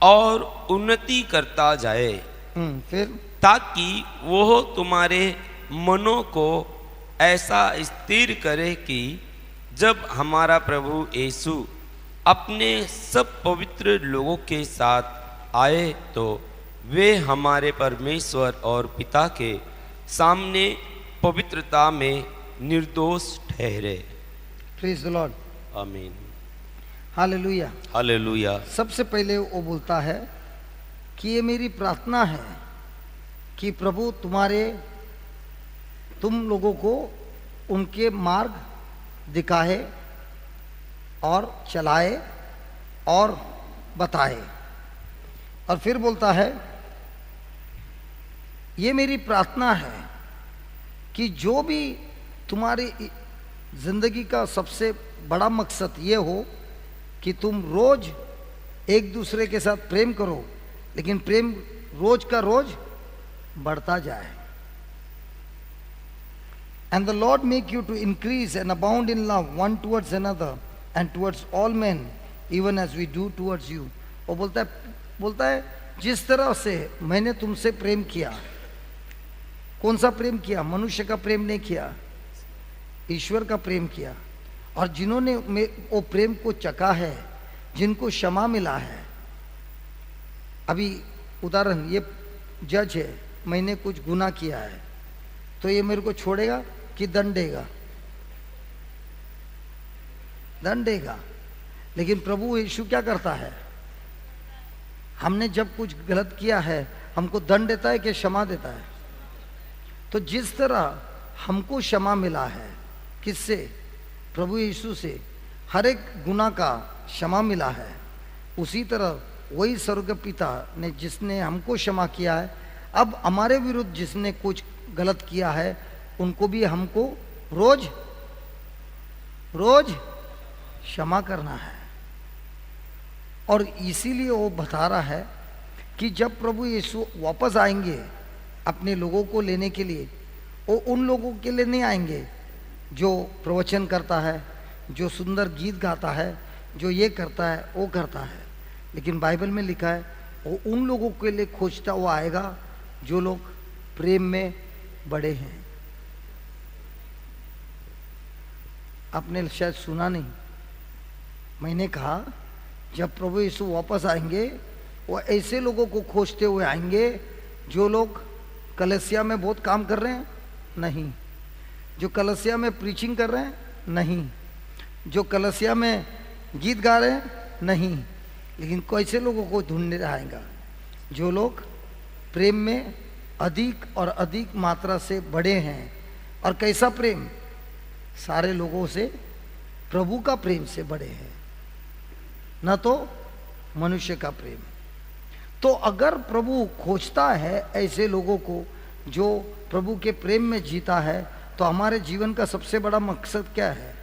और उन्नति करता जाए, फिर ताकि वो तुम्हारे मनों को ऐसा स्थिर करे कि जब हमारा प्रभु यीशु अपने सब पवित्र लोगों के साथ आए तो वे हमारे परमेश्वर और पिता के सामने पवित्रता में निर्दोष ठहरे। Praise the Lord. आमीन। हालेलुया। हालेलुया। सबसे पहले वो बोलता है कि ये मेरी प्रार्थना है कि प्रभु तुम लोगों को उनके मार्ग दिखाए और चलाए और बताए। और फिर बोलता है ये मेरी प्रार्थना है कि जो भी तुम्हारी जिंदगी का सबसे बड़ा मकसद ये हो कि तुम रोज एक दूसरे के साथ प्रेम करो, लेकिन प्रेम रोज का रोज बढ़ता जाए। And the Lord make you to increase and abound in love one towards another and towards all men, even as we do towards you. वो बोलता है जिस तरह से मैंने तुमसे प्रेम किया। कौन सा प्रेम किया? मनुष्य का प्रेम नहीं किया, ईश्वर का प्रेम किया। और जिन्होंने वो प्रेम को चखा है, जिनको क्षमा मिला है। अभी उदाहरण, ये जज है, मैंने कुछ गुनाह किया है, तो ये मेरे को छोड़ेगा कि दंड देगा? दंड देगा। लेकिन प्रभु यीशु क्या करता है? हमने जब कुछ गलत किया है हमको दंड देता है कि क्षमा देता है? तो जिस तरह हमको क्षमा मिला है, किससे? प्रभु यीशु से हर एक गुनाह का क्षमा मिला है, उसी तरह वही स्वर्ग पिता ने जिसने हमको क्षमा किया है, अब हमारे विरुद्ध जिसने कुछ गलत किया है उनको भी हमको रोज रोज क्षमा करना है। और इसीलिए वो बता रहा है कि जब प्रभु यीशु वापस आएंगे अपने लोगों को लेने के लिए, वो उन लोगों के लिए नहीं आएंगे जो प्रवचन करता है, जो सुंदर गीत गाता है, जो ये करता है वो करता है, लेकिन बाइबल में लिखा है वो उन लोगों के लिए खोजता हुआ आएगा जो लोग प्रेम में बड़े हैं। आपने शायद सुना नहीं, मैंने कहा जब प्रभु यीशु वापस आएंगे वो ऐसे लोगों को खोजते हुए आएंगे जो लोग कलीसिया में बहुत काम कर रहे हैं नहीं, जो कलीसिया में प्रीचिंग कर रहे हैं नहीं, जो कलीसिया में गीत गा रहे हैं नहीं, लेकिन कैसे लोगों को ढूंढने आएगा? जो लोग प्रेम में अधिक और अधिक मात्रा से बड़े हैं। और कैसा प्रेम? सारे लोगों से प्रभु का प्रेम से बड़े हैं, न तो मनुष्य का प्रेम। तो अगर प्रभु खोजता है ऐसे लोगों को जो प्रभु के प्रेम में जीता है, तो हमारे जीवन का सबसे बड़ा मकसद क्या है?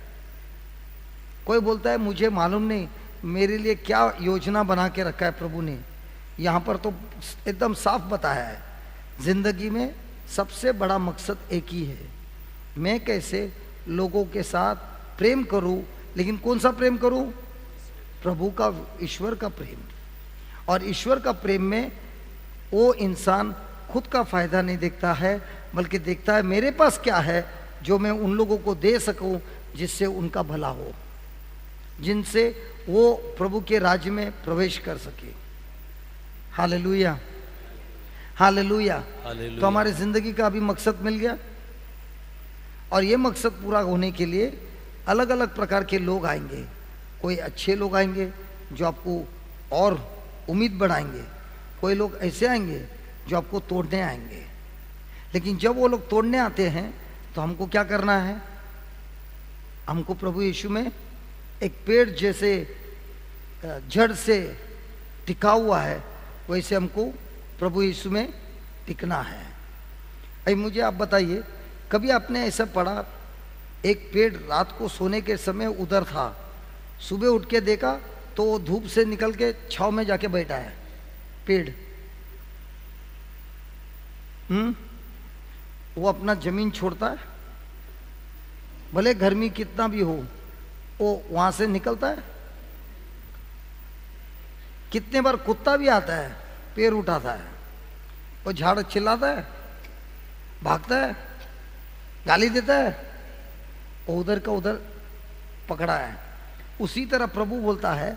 कोई बोलता है मुझे मालूम नहीं मेरे लिए क्या योजना बना के रखा है प्रभु ने। यहाँ पर तो एकदम साफ बताया है, जिंदगी में सबसे बड़ा मकसद एक ही है, मैं कैसे लोगों के साथ प्रेम करूं। लेकिन कौन सा प्रेम करूं? प्रभु का, ईश्वर का प्रेम। और ईश्वर का प्रेम में वो इंसान खुद का फायदा नहीं देखता है, बल्कि देखता है मेरे पास क्या है जो मैं उन लोगों को दे सकूं जिससे उनका भला हो। जिनसे वो प्रभु के राज्य में प्रवेश कर सके। Hallelujah, hallelujah. तो हमारी जिंदगी का अभी मकसद मिल गया, और ये मकसद पूरा होने के लिए अलग अलग प्रकार के लोग आएंगे। कोई अच्छे लोग आएंगे जो आपको और उम्मीद बढ़ाएंगे, कोई लोग ऐसे आएंगे जो आपको तोड़ने आएंगे। लेकिन जब वो लोग तोड़ने आते हैं तो हमको क्या करना है? हमको प्रभु यीशु में एक पेड़ जैसे जड़ से टिका हुआ है, वैसे हमको प्रभु यीशु में टिकना है। अभी मुझे आप बताइए, कभी आपने ऐसा पढ़ा, एक पेड़ रात को सोने के समय उधर था, सुबह उठ के देखा तो वो धूप से निकल के छांव में जाके बैठा है पेड़। वो अपना जमीन छोड़ता है, भले गर्मी कितना भी हो, वो वहां से निकलता है। कितने बार कुत्ता भी आता है, पेड़ उठाता है, वो झाड़ चिल्लाता है, भागता है, गाली देता है, वो उधर का उधर पकड़ा है। उसी तरह प्रभु बोलता है,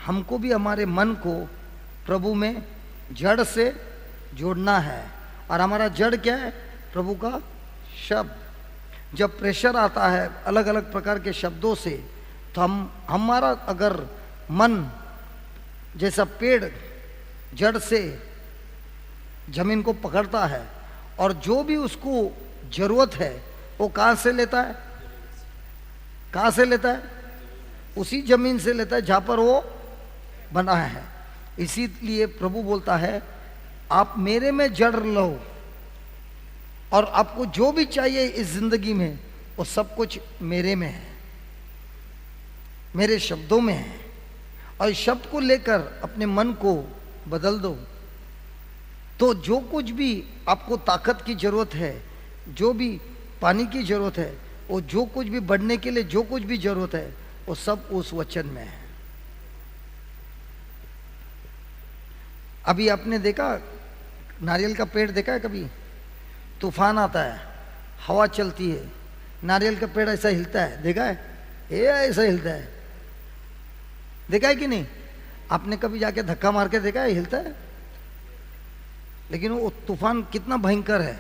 हमको भी हमारे मन को प्रभु में जड़ से जोड़ना है। और हमारा जड़ क्या है? प्रभु का शब्द। जब प्रेशर आता है अलग अलग प्रकार के शब्दों से, तो हमारा अगर मन जैसा पेड़ जड़ से जमीन को पकड़ता है, और जो भी उसको जरूरत है वो कहाँ से लेता है? कहाँ से लेता है? उसी जमीन से लेता है जहाँ पर वो बना है। इसीलिए प्रभु बोलता है, आप मेरे में जड़ लो, और आपको जो भी चाहिए इस जिंदगी में वो सब कुछ मेरे में है, मेरे शब्दों में है। और इस शब्द को लेकर अपने मन को बदल दो, तो जो कुछ भी आपको ताकत की जरूरत है, जो भी पानी की जरूरत है, वो जो कुछ भी बढ़ने के लिए जो कुछ भी जरूरत है, वो सब उस वचन में है। अभी आपने देखा, नारियल का पेड़ देखा है कभी? तूफान आता है, हवा चलती है, नारियल का पेड़ ऐसा हिलता है, देखा है? ये ऐसा हिलता है, देखा है कि नहीं? आपने कभी जाके धक्का मार के देखा है हिलता है? लेकिन वो तूफान कितना भयंकर है,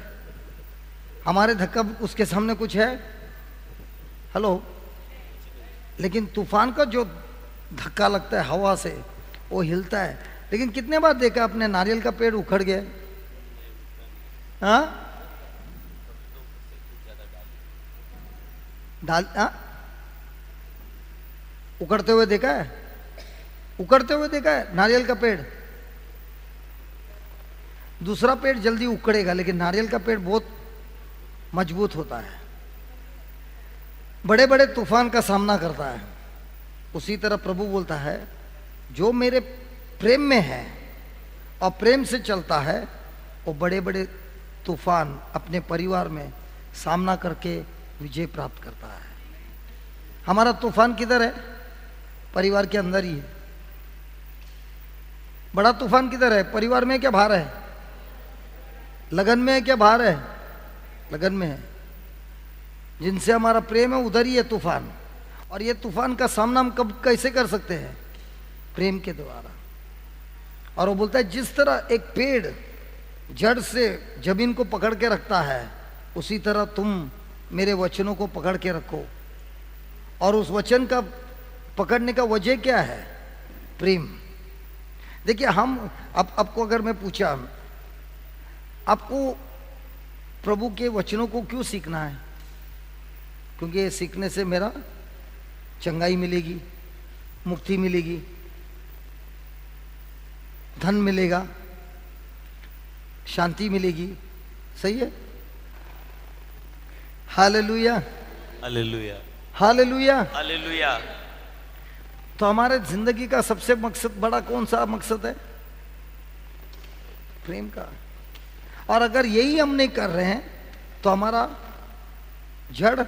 हमारे धक्का उसके सामने कुछ है? हेलो? लेकिन तूफान का जो धक्का लगता है हवा से, वो हिलता है। लेकिन कितने बार देखा आपने नारियल का पेड़ उखड़ गया? हाँ, उखड़ते हुए देखा है? उखड़ते हुए देखा है नारियल का पेड़? दूसरा पेड़ जल्दी उखड़ेगा, लेकिन नारियल का पेड़ बहुत मजबूत होता है, बड़े बड़े तूफान का सामना करता है। उसी तरह प्रभु बोलता है, जो मेरे प्रेम में है और प्रेम से चलता है, वो बड़े बड़े तूफान अपने परिवार में सामना करके विजय प्राप्त करता है। हमारा तूफान किधर है? परिवार के अंदर ही है। बड़ा तूफान किधर है? परिवार में क्या बाहर है? लगन में है क्या बाहर है? लगन में है। जिनसे हमारा प्रेम है उधर ही है तूफान। और ये तूफान का सामना हम कब कैसे कर सकते हैं? प्रेम के द्वारा। और वो बोलता है, जिस तरह एक पेड़ जड़ से जमीन को पकड़ के रखता है, उसी तरह तुम मेरे वचनों को पकड़ के रखो। और उस वचन का पकड़ने का वजह क्या है? प्रेम। देखिए, हम आपको अगर मैं पूछा, आपको प्रभु के वचनों को क्यों सीखना है? क्योंकि ये सीखने से मेरा चंगाई मिलेगी, मुक्ति मिलेगी, धन मिलेगा, शांति मिलेगी। सही है? Hallelujah, hallelujah, hallelujah, hallelujah. तो हमारे जिंदगी का सबसे मकसद बड़ा कौन सा मकसद है? प्रेम का। और अगर यही हम नहीं कर रहे हैं तो हमारा जड़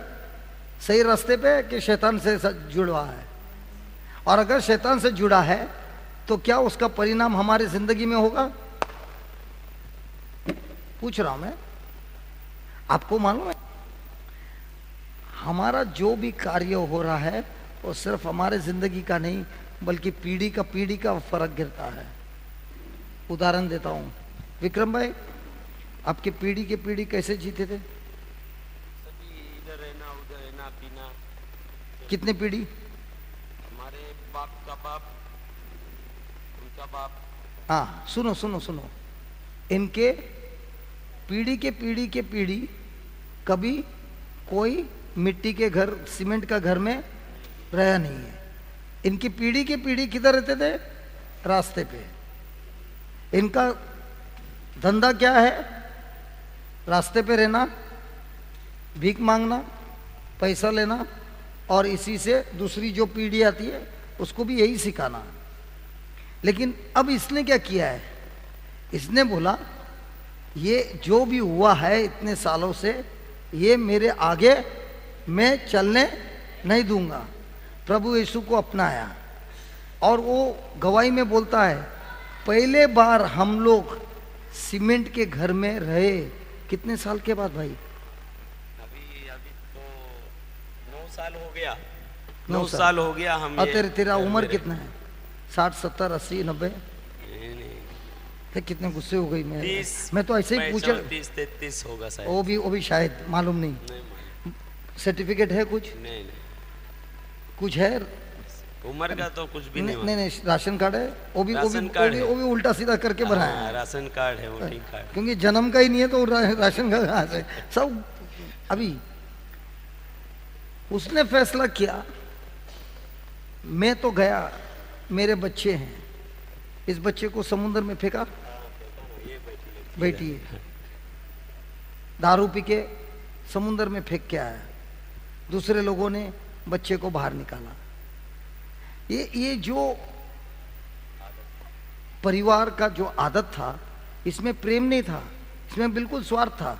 सही रास्ते पे है कि शैतान से जुड़ा है? और अगर शैतान से जुड़ा है तो क्या उसका परिणाम हमारी जिंदगी में होगा? पूछ रहा हूं मैं, आपको मालूम है? हमारा जो भी कार्य हो रहा है वो सिर्फ हमारे जिंदगी का नहीं बल्कि पीढ़ी का फर्क गिरता है। उदाहरण देता हूँ, विक्रम भाई आपके पीढ़ी के पीढ़ी कैसे जीते थे? सभी इधर रहना उधर रहना पीना। कितने पीढ़ी? हमारे बाप का बाप, उनका बाप। हाँ सुनो सुनो सुनो, इनके पीढ़ी के पीढ़ी कभी कोई मिट्टी के घर सीमेंट का घर में रहा नहीं है। इनकी पीढ़ी के पीढ़ी किधर रहते थे? रास्ते पे। इनका धंधा क्या है? रास्ते पे रहना, भीख मांगना, पैसा लेना और इसी से दूसरी जो पीढ़ी आती है उसको भी यही सिखाना। लेकिन अब इसने क्या किया है? इसने बोला ये जो भी हुआ है इतने सालों से ये मेरे आगे मैं चलने नहीं दूंगा। प्रभु यीशु को अपनाया और वो गवाही में बोलता है पहले बार हम लोग सीमेंट के घर में रहे। कितने साल के बाद भाई? अभी तो 9 साल हो गया। 9 9 साल हो गया हम। और तेरा उम्र कितना है? 60 70 80 90? कितने गुस्से हो गई मैं तो ऐसे ही पूछा। 30 33 होगा शायद। वो भी शायद मालूम नहीं। सर्टिफिकेट है कुछ? नहीं कुछ है? उम्र का तो कुछ भी नहीं राशन कार्ड है? वो भी उल्टा सीधा करके बनाया है। राशन कार्ड है, वोटिंग कार्ड। क्योंकि जन्म का ही नहीं है तो राशन का कहाँ से? सब अभी उसने फैसला किया मैं तो गया, मेरे बच्चे हैं, इस बच्चे को समुद्र में फेंका, बैठी है, दारू पी के समुद्र में फेंक के आया। दूसरे लोगों ने बच्चे को बाहर निकाला। ये जो परिवार का जो आदत था इसमें प्रेम नहीं था, इसमें बिल्कुल स्वार्थ था।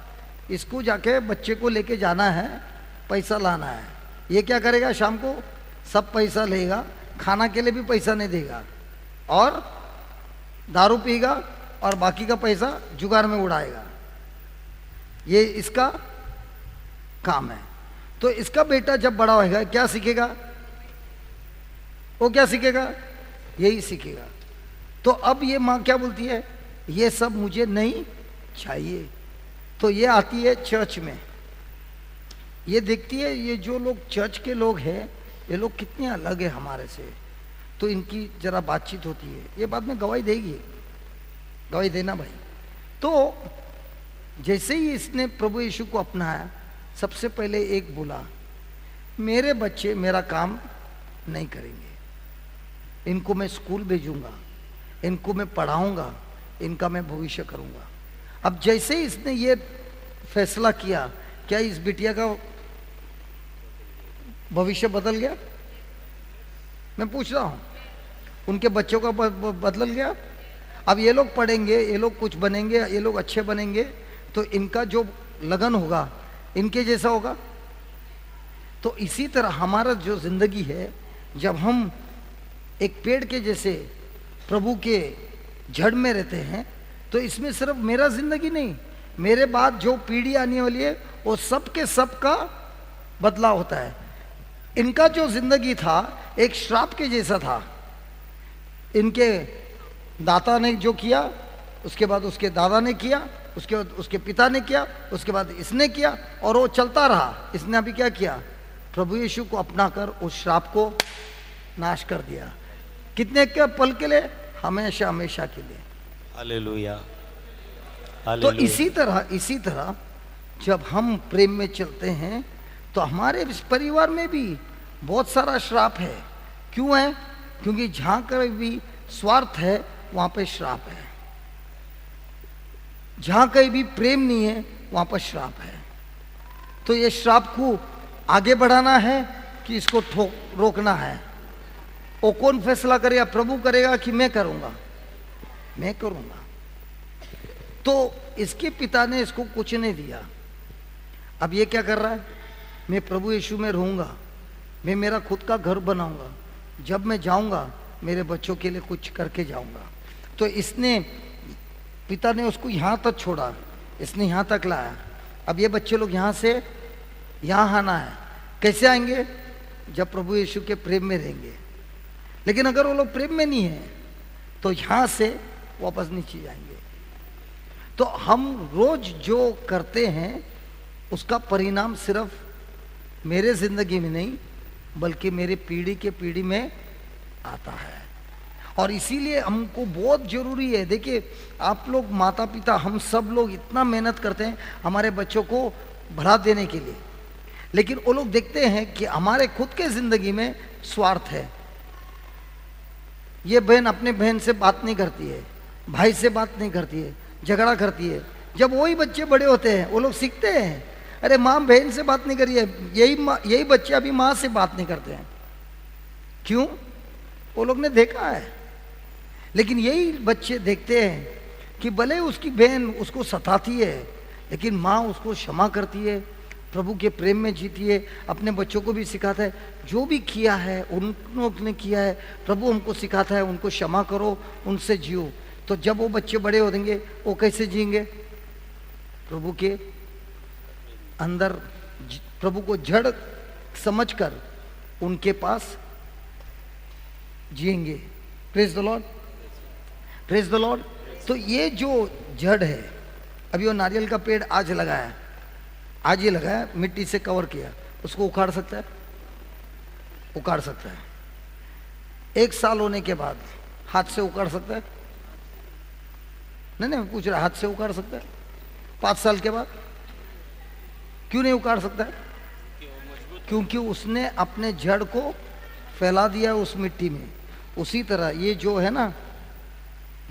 इसको जाके बच्चे को लेके जाना है, पैसा लाना है। ये क्या करेगा? शाम को सब पैसा लेगा, खाना के लिए भी पैसा नहीं देगा और दारू पीगा और बाकी का पैसा जुगाड़ में उड़ाएगा। ये इसका काम है। तो इसका बेटा जब बड़ा होगा क्या सीखेगा? वो क्या सीखेगा? यही सीखेगा। तो अब ये माँ क्या बोलती है? ये सब मुझे नहीं चाहिए। तो ये आती है चर्च में, ये देखती है ये जो लोग चर्च के लोग हैं ये लोग कितने अलग है हमारे से। तो इनकी जरा बातचीत होती है, ये बाद में गवाही देगी, गवाही देना भाई। तो जैसे ही इसने प्रभु यीशु को अपनाया सबसे पहले एक बोला मेरे बच्चे मेरा काम नहीं करेंगे, इनको मैं स्कूल भेजूंगा, इनको मैं पढ़ाऊंगा, इनका मैं भविष्य करूंगा। अब जैसे ही इसने ये फैसला किया क्या इस बिटिया का भविष्य बदल गया? मैं पूछ रहा हूं, उनके बच्चों का बदल गया? अब ये लोग पढ़ेंगे, ये लोग कुछ बनेंगे, ये लोग अच्छे बनेंगे तो इनका जो लगन होगा इनके जैसा होगा। तो इसी तरह हमारा जो जिंदगी है, जब हम एक पेड़ के जैसे प्रभु के जड़ में रहते हैं तो इसमें सिर्फ मेरा जिंदगी नहीं, मेरे बाद जो पीढ़ी आने वाली है वो सब के सब का बदलाव होता है। इनका जो जिंदगी था एक श्राप के जैसा था। इनके दाता ने जो किया, उसके बाद उसके दादा ने किया, उसके बाद उसके पिता ने किया, उसके बाद इसने किया और वो चलता रहा। इसने अभी क्या किया? प्रभु यीशु को अपनाकर उस श्राप को नाश कर दिया। कितने के पल के लिए? हमेशा हमेशा के लिए। हालेलुया। तो इसी तरह जब हम प्रेम में चलते हैं तो हमारे इस परिवार में भी बहुत सारा श्राप है। क्यों है? क्योंकि जहां पर भी स्वार्थ है वहां पे श्राप है, जहां कहीं भी प्रेम नहीं है वहां पर श्राप है। तो ये श्राप को आगे बढ़ाना है कि इसको रोकना है? वो कौन फैसला करेगा? प्रभु करेगा कि मैं करूंगा? मैं करूंगा। तो इसके पिता ने इसको कुछ नहीं दिया। अब ये क्या कर रहा है? मैं प्रभु यीशु में रहूंगा, मैं मेरा खुद का घर बनाऊंगा, जब मैं जाऊंगा मेरे बच्चों के लिए कुछ करके जाऊंगा। तो इसने, पिता ने उसको यहाँ तक छोड़ा, इसने यहाँ तक लाया। अब ये बच्चे लोग यहाँ से यहाँ आना है। कैसे आएंगे? जब प्रभु यीशु के प्रेम में रहेंगे। लेकिन अगर वो लोग प्रेम में नहीं है तो यहां से वापस नीचे जाएंगे। तो हम रोज जो करते हैं उसका परिणाम सिर्फ मेरे जिंदगी में नहीं बल्कि मेरे पीढ़ी के पीढ़ी में आता है। और इसीलिए हमको बहुत जरूरी है, देखिए आप लोग माता पिता हम सब लोग इतना मेहनत करते हैं हमारे बच्चों को भला देने के लिए, लेकिन वो लोग देखते हैं कि हमारे खुद के जिंदगी में स्वार्थ है। ये बहन अपने बहन से बात नहीं करती है, भाई से बात नहीं करती है, झगड़ा करती है। जब वही बच्चे बड़े होते हैं वो लोग सीखते हैं, अरे माँ बहन से बात नहीं करिए, यही बच्चे अभी माँ से बात नहीं करते हैं। क्यों? वो लोग ने देखा है। लेकिन यही बच्चे देखते हैं कि भले उसकी बहन उसको सताती है लेकिन माँ उसको क्षमा करती है, प्रभु के प्रेम में जीती है। अपने बच्चों को भी सिखाता है जो भी किया है उन्होंने किया है, प्रभु हमको सिखाता है उनको क्षमा करो, उनसे जियो। तो जब वो बच्चे बड़े हो देंगे वो कैसे जिएंगे? प्रभु के अंदर, प्रभु को जड़ समझकर उनके पास जिएंगे। Praise the Lord, praise the Lord. तो ये जो जड़ है, अभी वो नारियल का पेड़ आज लगाया, आज ये लगाया, मिट्टी से कवर किया, उसको उखाड़ सकता है? उखाड़ सकता है। 1 साल होने के बाद हाथ से उखाड़ सकता है? नहीं मैं पूछ रहा, हाथ से उखाड़ सकता है? 5 साल के बाद क्यों नहीं उखाड़ सकता है? क्योंकि उसने अपने जड़ को फैला दिया उस मिट्टी में। उसी तरह ये जो है ना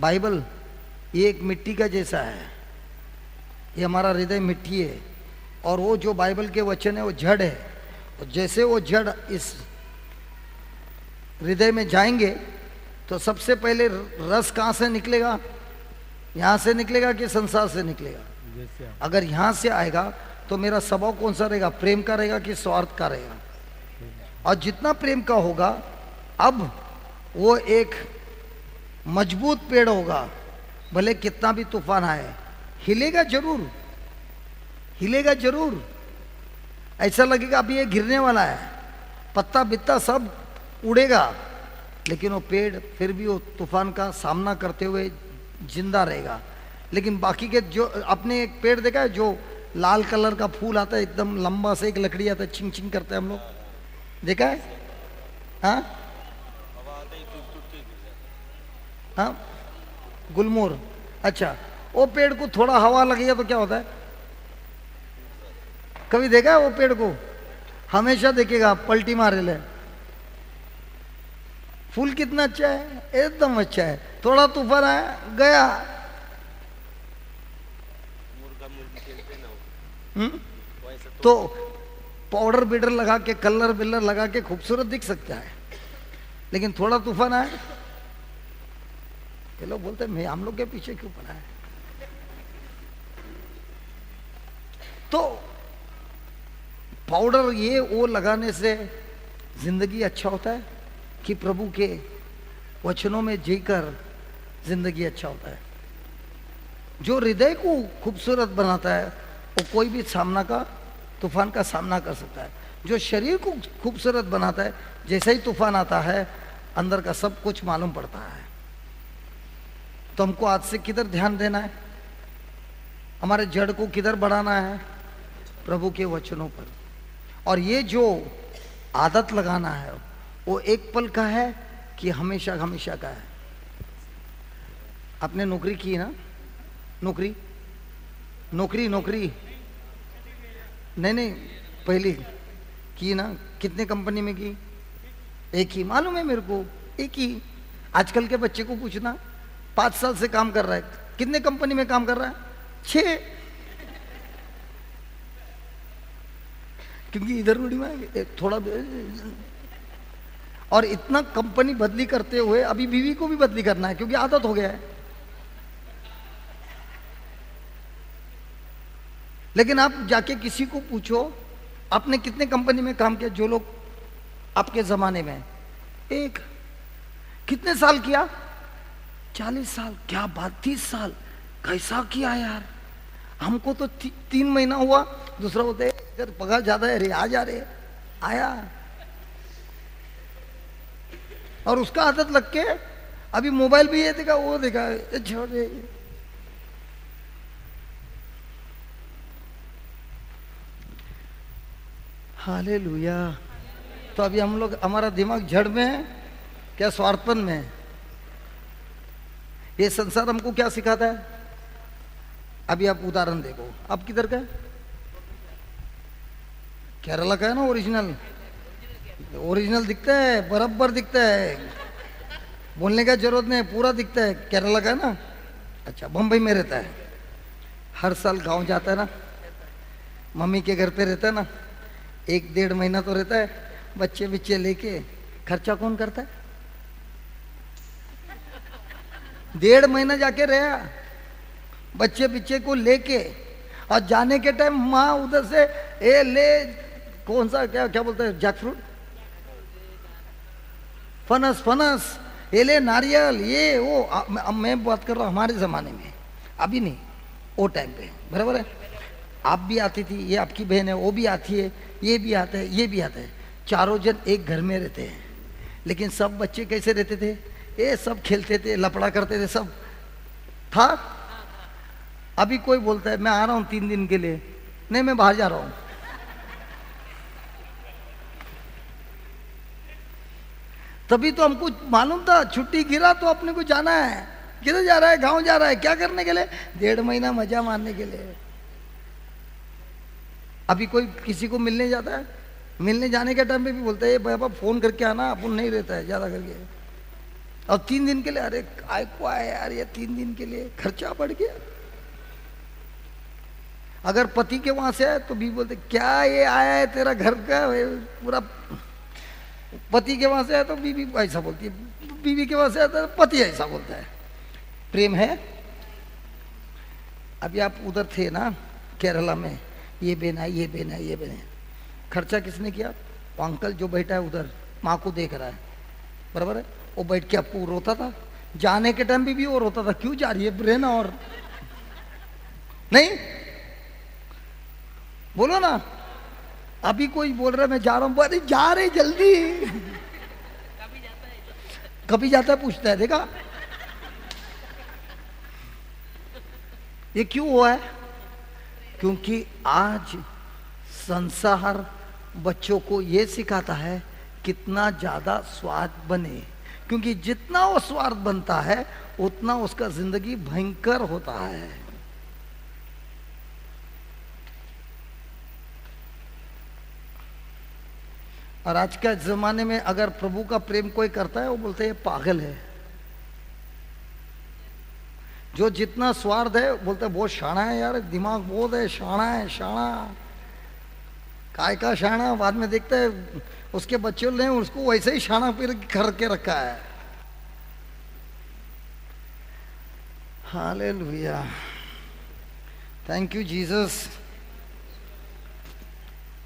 बाइबल, ये एक मिट्टी का जैसा है, ये हमारा हृदय मिट्टी है और वो जो बाइबल के वचन है वो जड़ है। और जैसे वो जड़ इस हृदय में जाएंगे तो सबसे पहले रस कहाँ से निकलेगा? यहाँ से निकलेगा कि संसार से निकलेगा? अगर यहाँ से आएगा तो मेरा स्वभाव कौन सा रहेगा? प्रेम का रहेगा कि स्वार्थ का रहेगा? और जितना प्रेम का होगा अब वो एक मजबूत पेड़ होगा, भले कितना भी तूफान आए हिलेगा जरूर, हिलेगा जरूर। ऐसा लगेगा अभी ये गिरने वाला है, पत्ता बित्ता सब उड़ेगा, लेकिन वो पेड़ फिर भी वो तूफान का सामना करते हुए जिंदा रहेगा। लेकिन बाकी के जो, आपने एक पेड़ देखा है जो लाल कलर का फूल आता है, एकदम लंबा से एक लकड़ी आता है, चिंग चिंग करते हैं हम लोग, देखा है? हाँ हाँ, गुलमोहर। अच्छा, वो पेड़ को थोड़ा हवा लगेगा तो क्या होता है? कभी देखा है वो पेड़ को? हमेशा देखेगा पलटी मारे ले। फूल कितना अच्छा है, एकदम अच्छा है, थोड़ा तूफान आया गया। तो पाउडर बिडर लगा के, कलर बिलर लगा के खूबसूरत दिख सकता है, लेकिन थोड़ा तूफान आया, ये लोग बोलते हैं मैं हम लोग के पीछे क्यों पड़ा है? तो पाउडर ये वो लगाने से जिंदगी अच्छा होता है कि प्रभु के वचनों में जीकर जिंदगी अच्छा होता है? जो हृदय को खूबसूरत बनाता है वो कोई भी सामना का, तूफान का सामना कर सकता है। जो शरीर को खूबसूरत बनाता है, जैसे ही तूफान आता है अंदर का सब कुछ मालूम पड़ता है। तो हमको आज से किधर ध्यान देना है? हमारे जड़ को किधर बढ़ाना है? प्रभु के वचनों पर। और ये जो आदत लगाना है वो एक पल का है कि हमेशा हमेशा का है? आपने नौकरी की ना? नौकरी नौकरी नौकरी नहीं पहली की ना? कितने कंपनी में की? एक ही, मालूम है मेरे को, एक ही। आजकल के बच्चे को पूछना, 5 साल से काम कर रहा है, कितने कंपनी में काम कर रहा है? 6। क्योंकि इधर उड़ी में थोड़ा, और इतना कंपनी बदली करते हुए अभी बीवी को भी बदली करना है क्योंकि आदत हो गया है। लेकिन आप जाके किसी को पूछो आपने कितने कंपनी में काम किया, जो लोग आपके जमाने में, एक। कितने साल किया? 40 साल। क्या बात, 30 साल कैसा किया यार? हमको तो 3 महीना हुआ। दूसरा होता है इधर पगार ज्यादा है रे, आ जा रे, आया। और उसका आदत लग के अभी मोबाइल भी ये देखा वो देखा, छोड़ दे। हालेलुया। तो अभी हम लोग, हमारा दिमाग जड़ में है क्या स्वार्थपन में है? ये संसार हमको क्या सिखाता है? अभी आप उदाहरण देखो, आप किधर का है? केरला का है ना ओरिजिनल? ओरिजिनल दिखता है, बराबर दिखता है, बोलने का जरूरत नहीं, पूरा दिखता है। केरला का है ना? अच्छा, बम्बई में रहता है, हर साल गांव जाता है ना, मम्मी के घर पे रहता है ना, 1-1.5 महीना तो रहता है, बच्चे बिच्चे लेके। खर्चा कौन करता है? 1.5 महीना जाके रहा, बच्चे बिच्चे को लेके, और जाने के टाइम माँ उधर से ए ले, कौन सा क्या क्या बोलते हैं, जैक फ्रूट, फनस फनस, ये ले नारियल, ये वो। अब मैं बात कर रहा हूँ हमारे ज़माने में, अभी नहीं, वो टाइम पे, बराबर है? आप भी आती थी, ये आपकी बहन है, वो भी आती है, ये भी आता है, ये भी आता है, चारों जन एक घर में रहते हैं। लेकिन सब बच्चे कैसे रहते थे? ये सब खेलते थे, लपड़ा करते थे, सब था। अभी कोई बोलता है मैं आ रहा हूँ 3 दिन के लिए, नहीं मैं बाहर जा रहा हूँ। तभी तो हमको मालूम था छुट्टी गिरा तो अपने को जाना है। किधर जा रहा है? गांव जा रहा है। क्या करने के लिए? 1.5 महीना मजा मारने के लिए। अभी कोई किसी को मिलने जाता है, मिलने जाने के टाइम पे भी बोलता है बाबा फोन करके आना, अपन नहीं रहता है ज्यादा करके। और 3 दिन के लिए, अरे काय को आया यार ये 3 दिन के लिए, खर्चा बढ़ गया। अगर पति के वहां से आए तो भी बोलते क्या ये आया है तेरा घर का पूरा। पति के वहां से आया तो बीवी ऐसा बोलती है, बीवी के वहां से आता है तो पति ऐसा बोलता है। प्रेम है। अभी आप उधर थे ना केरला में, ये बहन है, ये बहन है, ये बहन है, खर्चा किसने किया? वो अंकल जो बैठा है उधर माँ को देख रहा है, बराबर है, वो बैठ के आपको रोता था। जाने के टाइम भी वो रोता था, क्यों जा रही है रहना, और नहीं बोलो ना। अभी कोई बोल रहा है मैं जा रहा हूं, अरे जा रहे जल्दी, कभी जाता है पूछता है, देखा ये क्यों हुआ है? क्योंकि आज संसार बच्चों को ये सिखाता है कितना ज्यादा स्वार्थ बने, क्योंकि जितना वो स्वार्थ बनता है उतना उसका जिंदगी भयंकर होता है। और आज के जमाने में अगर प्रभु का प्रेम कोई करता है वो बोलते हैं पागल है। जो जितना स्वार्थ है बोलते हैं बहुत शाना है यार, दिमाग बहुत है, शाना है, शाना काय का शाना। बाद में देखते हैं उसके बच्चों ने उसको वैसे ही शाना फिर करके रखा है। Hallelujah, thank you Jesus,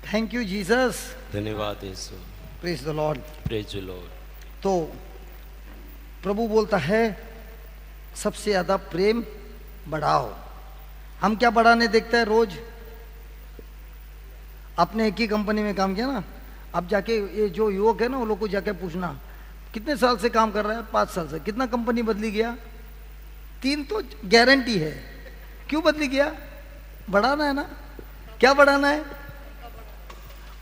thank you Jesus, धन्यवाद यीशु, praise the Lord, praise the Lord. तो प्रभु बोलता है सबसे ज्यादा प्रेम बढ़ाओ। हम क्या बढ़ाने देखते हैं रोज? आपने एक ही कंपनी में काम किया ना, अब जाके ये जो युवक है ना वो लोग को जाके पूछना कितने साल से काम कर रहा है? 5 साल से। कितना कंपनी बदली गया? 3 तो गारंटी है। क्यों बदली गया? बढ़ाना है ना। क्या बढ़ाना है?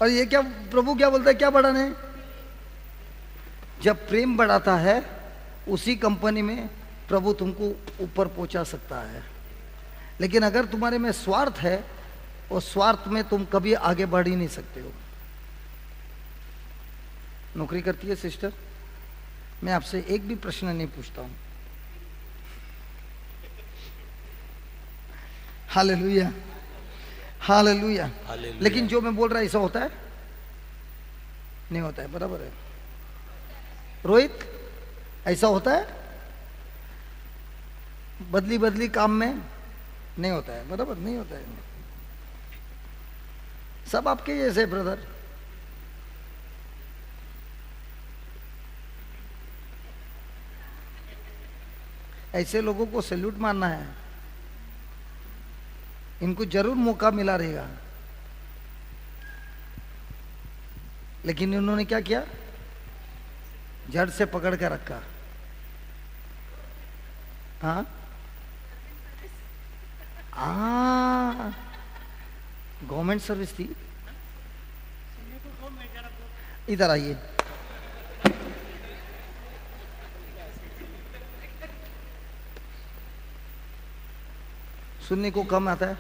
और ये क्या प्रभु क्या बोलता है, क्या बढ़ाना है? जब प्रेम बढ़ाता है उसी कंपनी में प्रभु तुमको ऊपर पहुंचा सकता है। लेकिन अगर तुम्हारे में स्वार्थ है, उस स्वार्थ में तुम कभी आगे बढ़ ही नहीं सकते हो। नौकरी करती है सिस्टर, मैं आपसे एक भी प्रश्न नहीं पूछता हूं। Hallelujah, hallelujah. लेकिन जो मैं बोल रहा ऐसा होता है? नहीं होता है, बराबर है। रोहित, ऐसा होता है? बदली बदली काम में नहीं होता है, बराबर नहीं होता है। सब आपके जैसे ब्रदर। ऐसे लोगों को सैल्यूट मारना है, इनको जरूर मौका मिला रहेगा। लेकिन इन्होंने क्या किया? जड़ से पकड़ के रखा। हाँ हाँ, गवर्नमेंट सर्विस थी। इधर आइए। सुनने को कम आता है।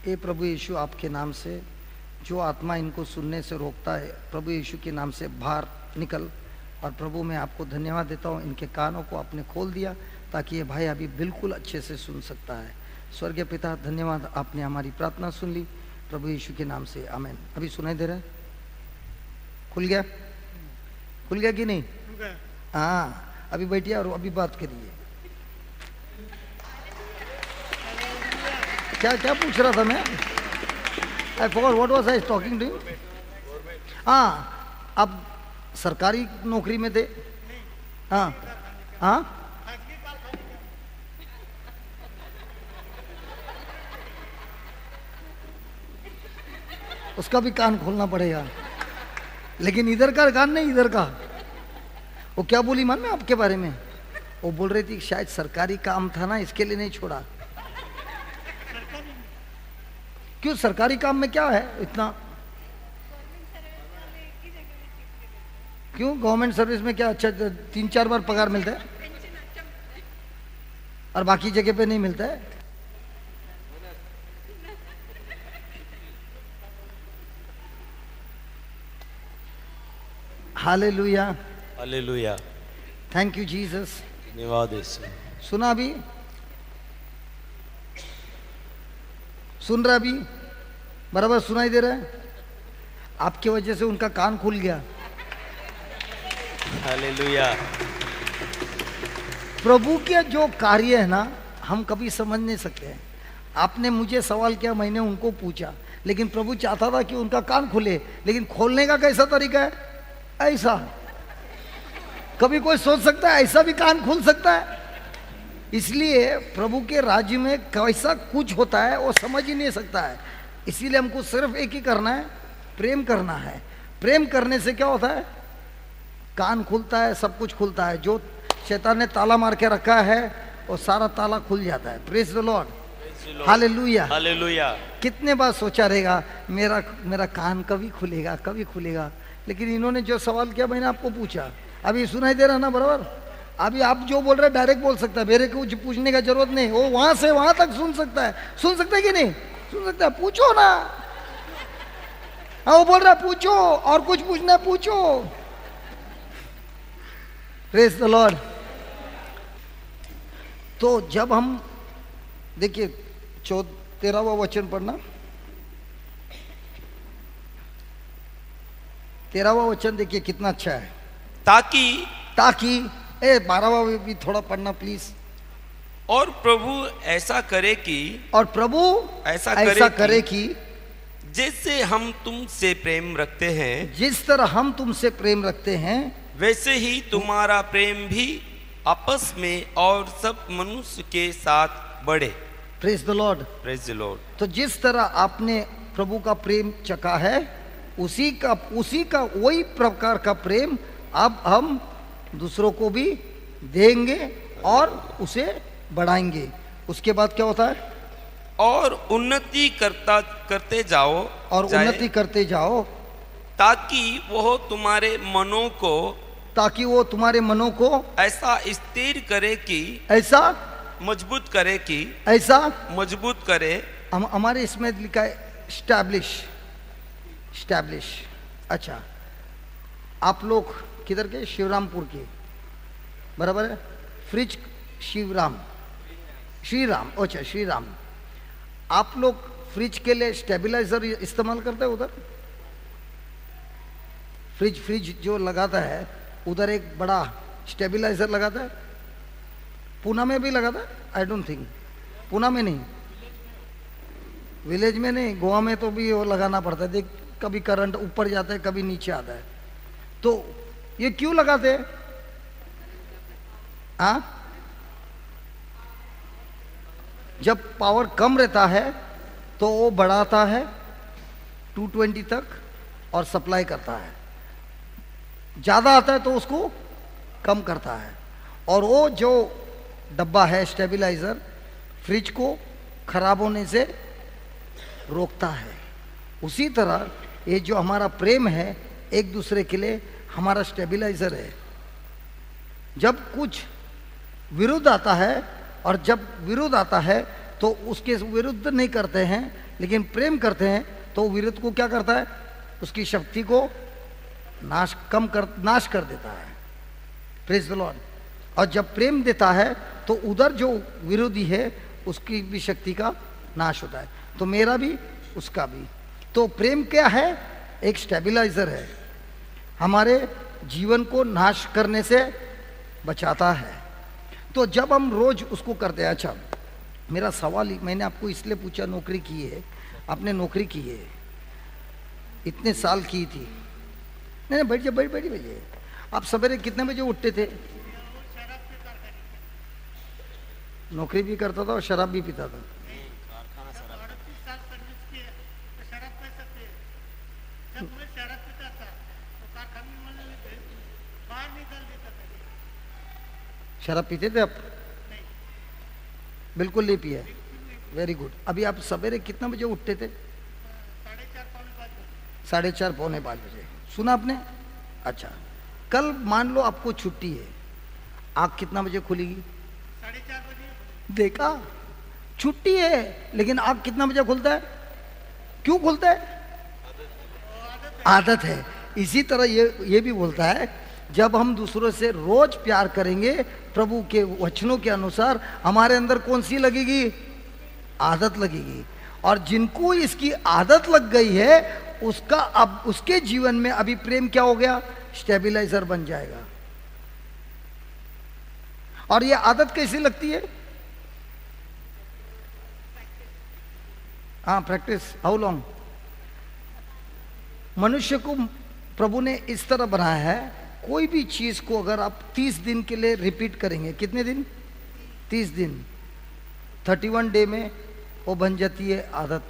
ए प्रभु यीशु, आपके नाम से जो आत्मा इनको सुनने से रोकता है, प्रभु यीशु के नाम से बाहर निकल। और प्रभु मैं आपको धन्यवाद देता हूँ, इनके कानों को आपने खोल दिया ताकि ये भाई अभी बिल्कुल अच्छे से सुन सकता है। स्वर्गीय पिता धन्यवाद, आपने हमारी प्रार्थना सुन ली प्रभु यीशु के नाम से, आमीन। अभी सुनाई दे रहा है? खुल गया? खुल गया कि नहीं? हाँ, अभी बैठिए और अभी बात करिए। क्या क्या पूछ रहा था मैं? I forgot what was I talking to you. हाँ, अब सरकारी नौकरी में थे। हाँ हाँ, उसका भी कान खोलना पड़ेगा, लेकिन इधर का कान नहीं, इधर का। वो क्या बोली मान में आपके बारे में? वो बोल रही थी शायद सरकारी काम था ना, इसके लिए नहीं छोड़ा। क्यों, सरकारी काम में क्या है इतना? क्यों, गवर्नमेंट सर्विस में क्या अच्छा 3-4 बार पगार मिलता है और बाकी जगह पे नहीं मिलता है? Hallelujah, hallelujah, thank you Jesus. धन्यवाद यीशु। सुना अभी? सुन रहा अभी? बराबर सुनाई दे रहा है? आपकी वजह से उनका कान खुल गया। हालेलुया। प्रभु के जो कार्य है ना, हम कभी समझ नहीं सकते हैं। आपने मुझे सवाल किया, मैंने उनको पूछा, लेकिन प्रभु चाहता था कि उनका कान खुले, लेकिन खोलने का कैसा तरीका है? ऐसा। कभी कोई सोच सकता है ऐसा भी कान खुल सकता है? इसलिए प्रभु के राज्य में कैसा कुछ होता है वो समझ ही नहीं सकता है। इसीलिए हमको सिर्फ एक ही करना है, प्रेम करना है। प्रेम करने से क्या होता है? कान खुलता है, सब कुछ खुलता है। जो शैतान ने ताला मार के रखा है वो सारा ताला खुल जाता है। Praise the Lord, hallelujah, hallelujah. कितने बार सोचा रहेगा मेरा कान कभी खुलेगा, कभी खुलेगा, लेकिन इन्होंने जो सवाल किया मैंने आपको पूछा। अभी सुनाई दे रहा ना बराबर? अभी आप जो बोल रहे हैं डायरेक्ट बोल सकता है, मेरे को कुछ पूछने का जरूरत नहीं। वो वहां से वहां तक सुन सकता है। सुन सकता है कि नहीं? सुन सकता है, पूछो ना। हाँ, वो बोल रहा है पूछो, और कुछ पूछना है पूछो। Praise the Lord. तो जब हम देखिए 13वां वचन पढ़ना, 13वां वचन देखिए कितना अच्छा है। ताकि 12वां भी थोड़ा पढ़ना प्लीज। और प्रभु ऐसा करे कि, और प्रभु ऐसा करे कि जैसे हम तुमसे प्रेम रखते हैं, जिस तरह हम तुमसे प्रेम रखते हैं, वैसे ही तुम्हारा प्रेम भी आपस में और सब मनुष्य के साथ बढ़े। Praise the Lord, praise the Lord. तो जिस तरह आपने प्रभु का प्रेम चखा है, उसी का वही प्रकार का प्रेम अब हम दूसरों को भी देंगे और उसे बढ़ाएंगे। उसके बाद क्या होता है? और उन्नति करते जाओ, उन्नति करते जाओ, ताकि वो तुम्हारे मनों को ऐसा स्थिर करे कि, ऐसा मजबूत करे कि, ऐसा मजबूत करे। हमारे इसमें लिखा है स्टैब्लिश। अच्छा, आप लोग किधर के? शिवरामपुर के, बराबर है? फ्रिज श्रीराम। अच्छा, श्रीराम। आप लोग फ्रिज के लिए स्टेबलाइजर इस्तेमाल करते हैं उधर? फ्रिज जो लगाता है उधर एक बड़ा स्टेबलाइजर लगाता है। पूना में भी लगाता है? आई डोंट थिंक, पूना में नहीं, विलेज में नहीं, गोवा में तो भी वो लगाना पड़ता है। देख, कभी करंट ऊपर जाता है, कभी नीचे आता है। तो ये क्यों लगाते हैं? हाँ, जब पावर कम रहता है तो वो बढ़ाता है 220 तक, और सप्लाई करता है। ज़्यादा आता है तो उसको कम करता है। और वो जो डब्बा है स्टेबलाइज़र, फ्रिज को खराब होने से रोकता है। उसी तरह ये जो हमारा प्रेम है एक दूसरे के लिए हमारा स्टेबलाइज़र है। जब कुछ विरुद्ध आता है, और जब विरुद्ध आता है तो उसके विरुद्ध नहीं करते हैं लेकिन प्रेम करते हैं, तो विरुद्ध को क्या करता है, उसकी शक्ति को नाश कर देता है। Praise the Lord. और जब प्रेम देता है तो उधर जो विरोधी है उसकी भी शक्ति का नाश होता है। तो मेरा भी उसका भी। तो प्रेम क्या है, एक स्टेबलाइजर है, हमारे जीवन को नाश करने से बचाता है। तो जब हम रोज उसको करते हैं। अच्छा, मेरा सवाल मैंने आपको इसलिए पूछा, नौकरी की है आपने, नौकरी की है इतने साल की थी, नहीं बैठ जाइए बैठ जाइए। आप सवेरे कितने बजे उठते थे? नौकरी भी करता था और शराब भी पीता था। शराब पीते थे आप? बिल्कुल नहीं पिया। Very good. अभी आप सवेरे कितना बजे उठते थे? 4:30 पौने 5 बजे। सुना आपने? अच्छा, कल मान लो आपको छुट्टी है, आँख कितना बजे खुलेगी? 4:30 बजे। देखा, छुट्टी है लेकिन आँख कितना बजे खुलता है? क्यों खुलता है? आदत है। इसी तरह ये भी बोलता है, जब हम दूसरों से रोज प्यार करेंगे प्रभु के वचनों के अनुसार, हमारे अंदर कौन सी लगेगी? आदत लगेगी। और जिनको इसकी आदत लग गई है उसका अब उसके जीवन में अभी प्रेम क्या हो गया? स्टेबलाइजर बन जाएगा। और ये आदत कैसी लगती है? हाँ, प्रैक्टिस। How long? मनुष्य को प्रभु ने इस तरह बनाया है, कोई भी चीज को अगर आप 30 दिन के लिए रिपीट करेंगे, कितने दिन? 30 दिन, 31 डे में वो बन जाती है आदत।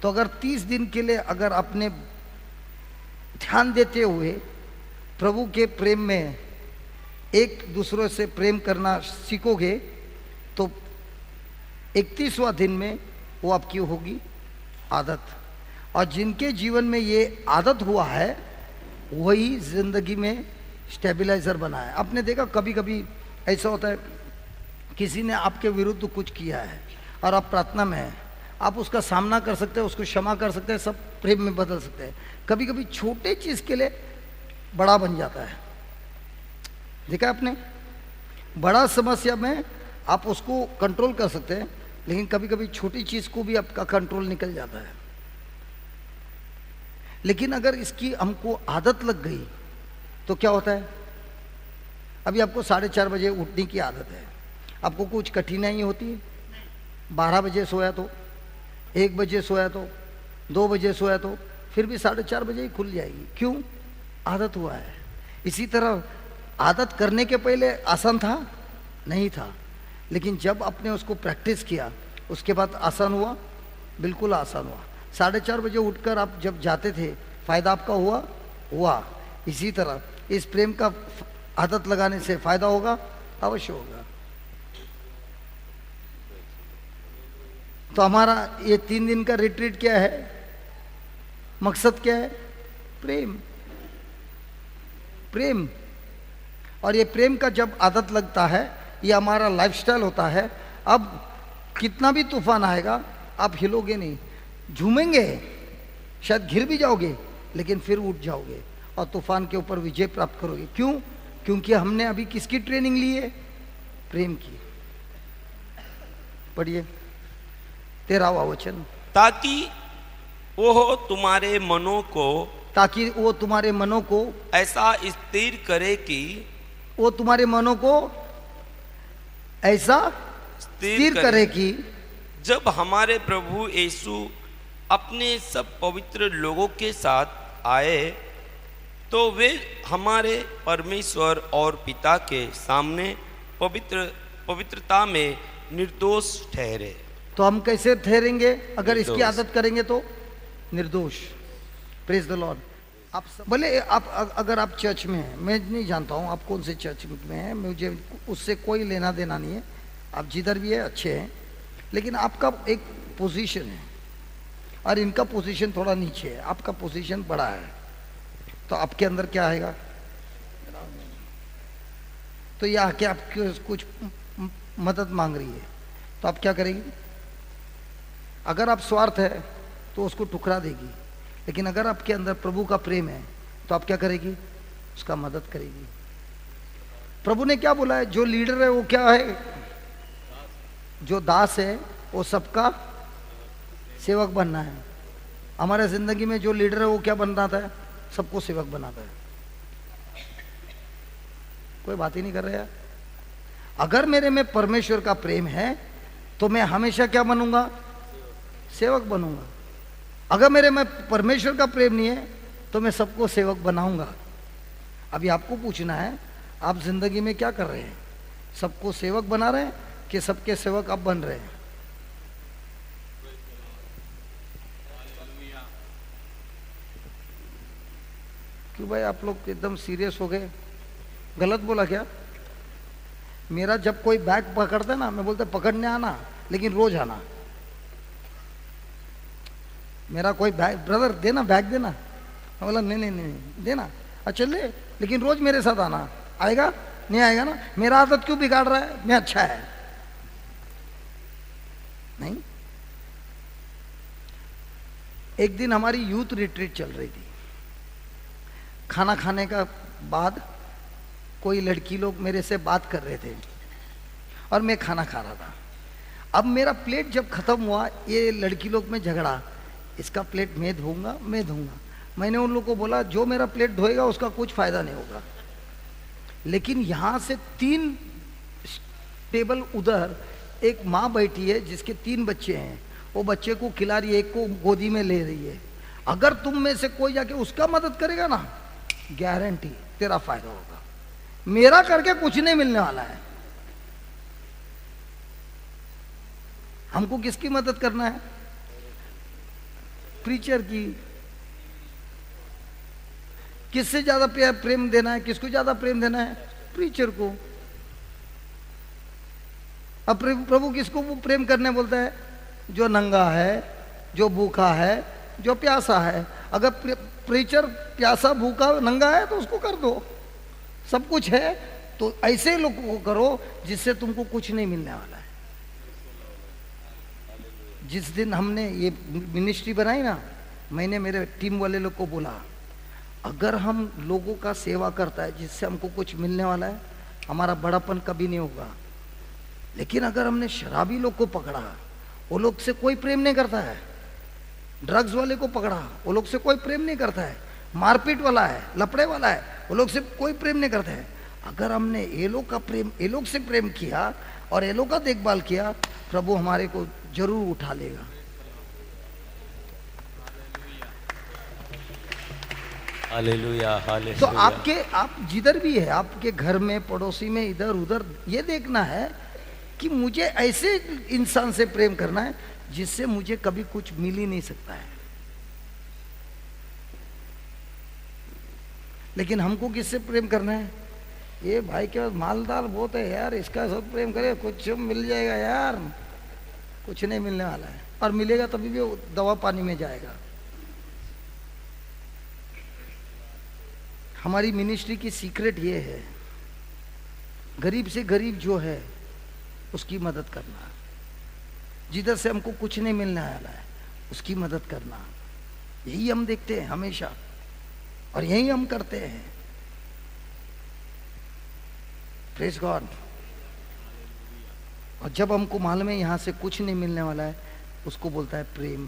तो अगर 30 दिन के लिए अगर आपने ध्यान देते हुए प्रभु के प्रेम में एक दूसरों से प्रेम करना सीखोगे, तो 31वां दिन में वो आपकी होगी आदत। और जिनके जीवन में ये आदत हुआ है वही जिंदगी में स्टेबलाइजर बना है। आपने देखा कभी कभी ऐसा होता है, किसी ने आपके विरुद्ध कुछ किया है और आप प्रार्थना में हैं, आप उसका सामना कर सकते हैं, उसको क्षमा कर सकते हैं, सब प्रेम में बदल सकते हैं। कभी कभी छोटे चीज के लिए बड़ा बन जाता है। देखा आपने? बड़ा समस्या में आप उसको कंट्रोल कर सकते हैं, लेकिन कभी कभी छोटी चीज को भी आपका कंट्रोल निकल जाता है। लेकिन अगर इसकी हमको आदत लग गई तो क्या होता है? अभी आपको 4:30 बजे उठने की आदत है, आपको कुछ कठिनाई होती है? 12 बजे सोया तो, 1 बजे सोया तो, 2 बजे सोया तो, फिर भी 4:30 बजे ही खुल जाएगी। क्यों? आदत हुआ है। इसी तरह आदत करने के पहले आसान था? नहीं था। लेकिन जब आपने उसको प्रैक्टिस किया उसके बाद आसान हुआ? बिल्कुल आसान हुआ। 4:30 बजे उठकर आप जब जाते थे, फायदा आपका हुआ। इसी तरह इस प्रेम का आदत लगाने से फायदा होगा? अवश्य होगा। तो हमारा ये 3 दिन का रिट्रीट क्या है? मकसद क्या है? प्रेम। प्रेम। और ये प्रेम का जब आदत लगता है, ये हमारा लाइफस्टाइल होता है। अब कितना भी तूफान आएगा आप हिलोगे नहीं, झूमेंगे, शायद गिर भी जाओगे, लेकिन फिर उठ जाओगे और तूफान के ऊपर विजय प्राप्त करोगे। क्यों? क्योंकि हमने अभी किसकी ट्रेनिंग ली है? प्रेम की। पढ़िए 13वां वचन। ताकि वो तुम्हारे मनों को ऐसा स्थिर करे कि वो तुम्हारे मनों को ऐसा स्थिर करे कि जब हमारे प्रभु यीशु अपने सब पवित्र लोगों के साथ आए तो वे हमारे परमेश्वर और पिता के सामने पवित्रता में निर्दोष ठहरे। तो हम कैसे ठहरेंगे? अगर इसकी आदत करेंगे तो निर्दोष। Praise the Lord. आप भले आप अगर आप चर्च में हैं, मैं नहीं जानता हूँ आप कौन से चर्च में हैं, मुझे उससे कोई लेना देना नहीं है। आप जिधर भी है अच्छे हैं, लेकिन आपका एक पोजीशन है और इनका पोजीशन थोड़ा नीचे है, आपका पोजीशन बड़ा है, तो आपके अंदर क्या आएगा? तो यह आके आपके कुछ मदद मांग रही है, तो आप क्या करेंगे? अगर आप स्वार्थ है तो उसको ठुकरा देगी, लेकिन अगर आपके अंदर प्रभु का प्रेम है तो आप क्या करेगी? उसका मदद करेगी। प्रभु ने क्या बोला है? जो लीडर है वो क्या है? जो दास है वो सबका सेवक बनना है। हमारे जिंदगी में जो लीडर है वो क्या बनाता है? सबको सेवक बनाता है। कोई बात ही नहीं कर रहे यार। अगर मेरे में परमेश्वर का प्रेम है तो मैं हमेशा क्या बनूंगा? सेवक बनूंगा। अगर मेरे में परमेश्वर का प्रेम नहीं है तो मैं सबको सेवक बनाऊंगा। अभी आपको पूछना है, आप जिंदगी में क्या कर रहे हैं? सबको सेवक बना रहे हैं कि सबके सेवक आप बन रहे हैं? क्यों भाई आप लोग एकदम सीरियस हो गए? गलत बोला क्या? मेरा जब कोई बैग पकड़ता है ना, मैं बोलता पकड़ने आना लेकिन रोज आना। मेरा कोई बैग, ब्रदर देना बैग देना, मैं बोला नहीं नहीं नहीं देना, अच्छा ले, लेकिन रोज मेरे साथ आना। आएगा? नहीं आएगा ना? मेरा आदत क्यों बिगाड़ रहा है? मैं अच्छा है नहीं। एक दिन हमारी यूथ रिट्रीट चल रही थी। खाना खाने का बाद कोई लड़की लोग मेरे से बात कर रहे थे और मैं खाना खा रहा था। अब मेरा प्लेट जब खत्म हुआ, ये लड़की लोग में झगड़ा, इसका प्लेट मैं धोऊंगा, मैं धोऊंगा। मैंने उन लोगों को बोला जो मेरा प्लेट धोएगा उसका कुछ फायदा नहीं होगा। लेकिन यहां से 3 टेबल उधर एक माँ बैठी है जिसके 3 बच्चे हैं, वो बच्चे को खिला रही है, एक को गोदी में ले रही है। अगर तुम में से कोई जाके उसका मदद करेगा ना, गारंटी तेरा फायदा होगा। मेरा करके कुछ नहीं मिलने वाला है। हमको किसकी मदद करना है? प्रीचर की। किससे ज्यादा प्रेम देना है? किसको ज्यादा प्रेम देना है? प्रीचर को। अब प्रभु किसको प्रेम करने बोलता है? जो नंगा है, जो भूखा है, जो प्यासा है। अगर प्रीचर प्यासा, भूखा, नंगा है तो उसको कर दो। सब कुछ है तो ऐसे लोगों को करो जिससे तुमको कुछ नहीं मिलने वाला है। जिस दिन हमने ये मिनिस्ट्री बनाई ना, मैंने मेरे टीम वाले लोग को बोला, अगर हम लोगों का सेवा करता है जिससे हमको कुछ मिलने वाला है, हमारा बड़ापन कभी नहीं होगा। लेकिन अगर हमने शराबी लोग को पकड़ा, वो लोग से कोई प्रेम नहीं करता है। ड्रग्स वाले को पकड़ा, वो लोग से कोई प्रेम नहीं करता है। मारपीट वाला है, लपड़े वाला है, वो लोग से कोई प्रेम नहीं करता है। अगर हमने ये लोग का प्रेम, ये लोग से प्रेम किया और ये लोग का देखभाल किया, प्रभु हमारे को जरूर उठा लेगा। Hallelujah, hallelujah. तो आप जिधर भी है, आपके घर में, पड़ोसी में, इधर उधर, ये देखना है कि मुझे ऐसे इंसान से प्रेम करना है जिससे मुझे कभी कुछ मिल ही नहीं सकता है। लेकिन हमको किससे प्रेम करना है? ये भाई के पास मालदार बहुत है यार, इसका सब प्रेम करे, कुछ मिल जाएगा यार। कुछ नहीं मिलने वाला है, और मिलेगा तभी भी दवा पानी में जाएगा। हमारी मिनिस्ट्री की सीक्रेट ये है, गरीब से गरीब जो है उसकी मदद करना। जिधर से हमको कुछ नहीं मिलने वाला है उसकी मदद करना। यही हम देखते हैं हमेशा, और यही हम करते हैं। Praise God. और जब हमको मालूम है यहाँ से कुछ नहीं मिलने वाला है, उसको बोलता है प्रेम।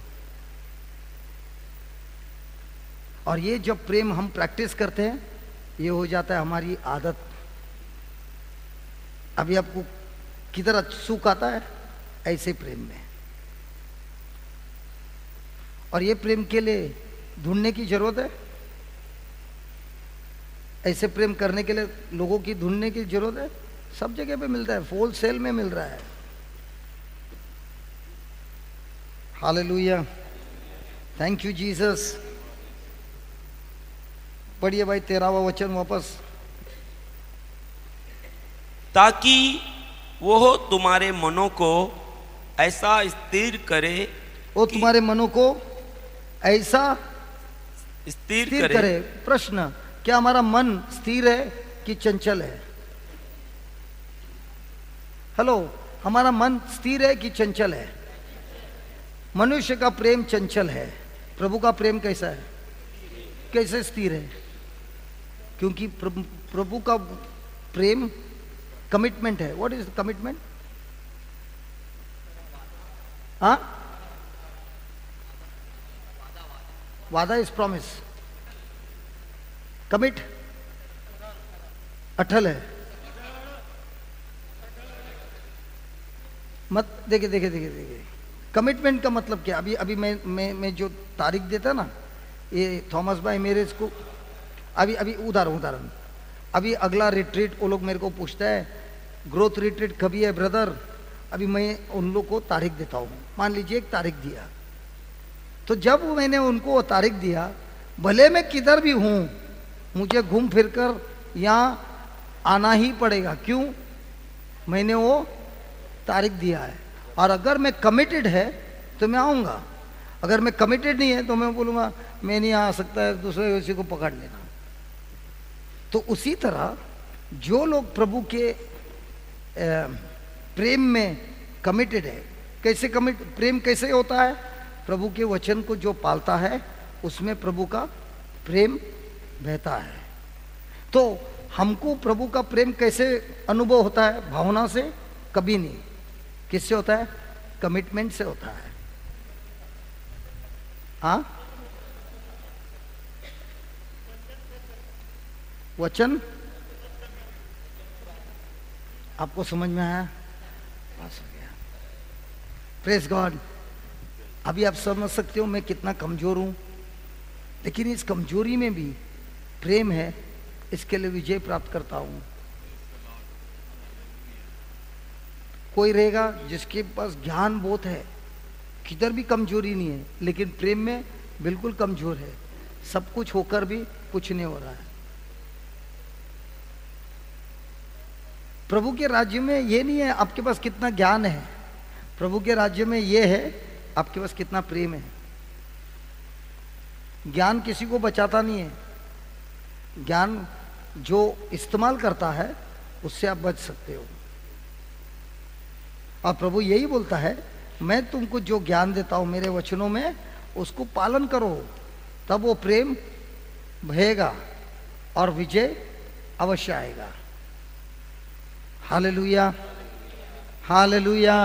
और ये जब प्रेम हम प्रैक्टिस करते हैं, ये हो जाता है हमारी आदत। अभी आपको किधर सुख आता है? ऐसे प्रेम में। और ये प्रेम के लिए ढूंढने की जरूरत है? ऐसे प्रेम करने के लिए लोगों की ढूंढने की जरूरत है? सब जगह पे मिलता है, होल सेल में मिल रहा है। Hallelujah, thank you Jesus. पढ़िए भाई 13वां वचन वापस। ताकि वह तुम्हारे मनों को ऐसा स्थिर करे, वो तुम्हारे मनों को ऐसा स्थिर स्थिर करे, करे। प्रश्न, क्या हमारा मन स्थिर है कि चंचल है? हेलो, हमारा मन स्थिर है कि चंचल है? मनुष्य का प्रेम चंचल है, प्रभु का प्रेम कैसा है? कैसे स्थिर है? क्योंकि प्रभु का प्रेम कमिटमेंट है। What is commitment? हाँ, वादा इज प्रॉमिस, कमिट अटल है। मत देखिए देखिए देखिए देखिए, कमिटमेंट का मतलब क्या? अभी अभी मैं जो तारीख देता ना, ये थॉमस भाई मेरे इसको अभी अभी उदाहरण अभी अगला रिट्रीट वो लोग मेरे को पूछता है ग्रोथ रिट्रीट कभी है ब्रदर? अभी मैं उन लोग को तारीख देता हूँ। मान लीजिए एक तारीख दिया, तो जब मैंने उनको वो तारीख दिया, भले मैं किधर भी हूँ मुझे घूम फिर कर यहाँ आना ही पड़ेगा। क्यों? मैंने वो तारीख दिया है। और अगर मैं कमिटेड है तो मैं आऊँगा, अगर मैं कमिटेड नहीं है तो मैं बोलूँगा मैं नहीं आ सकता है, दूसरे किसी को पकड़ लेना। तो उसी तरह जो लोग प्रभु के प्रेम में कमिटेड है, कैसे प्रेम कैसे होता है? प्रभु के वचन को जो पालता है उसमें प्रभु का प्रेम बहता है। तो हमको प्रभु का प्रेम कैसे अनुभव होता है? भावना से कभी नहीं। किससे होता है? कमिटमेंट से होता है। हाँ, वचन आपको समझ में आया? पास हो गया। Praise God. अभी आप समझ सकते हो मैं कितना कमजोर हूं, लेकिन इस कमजोरी में भी प्रेम है, इसके लिए विजय प्राप्त करता हूं। कोई रहेगा जिसके पास ज्ञान बहुत है, किधर भी कमजोरी नहीं है, लेकिन प्रेम में बिल्कुल कमजोर है, सब कुछ होकर भी कुछ नहीं हो रहा है। प्रभु के राज्य में ये नहीं है आपके पास कितना ज्ञान है, प्रभु के राज्य में ये है आपके पास कितना प्रेम है। ज्ञान किसी को बचाता नहीं है, ज्ञान जो इस्तेमाल करता है उससे आप बच सकते हो। और प्रभु यही बोलता है, मैं तुमको जो ज्ञान देता हूं मेरे वचनों में, उसको पालन करो, तब वो प्रेम बहेगा और विजय अवश्य आएगा। Hallelujah, hallelujah.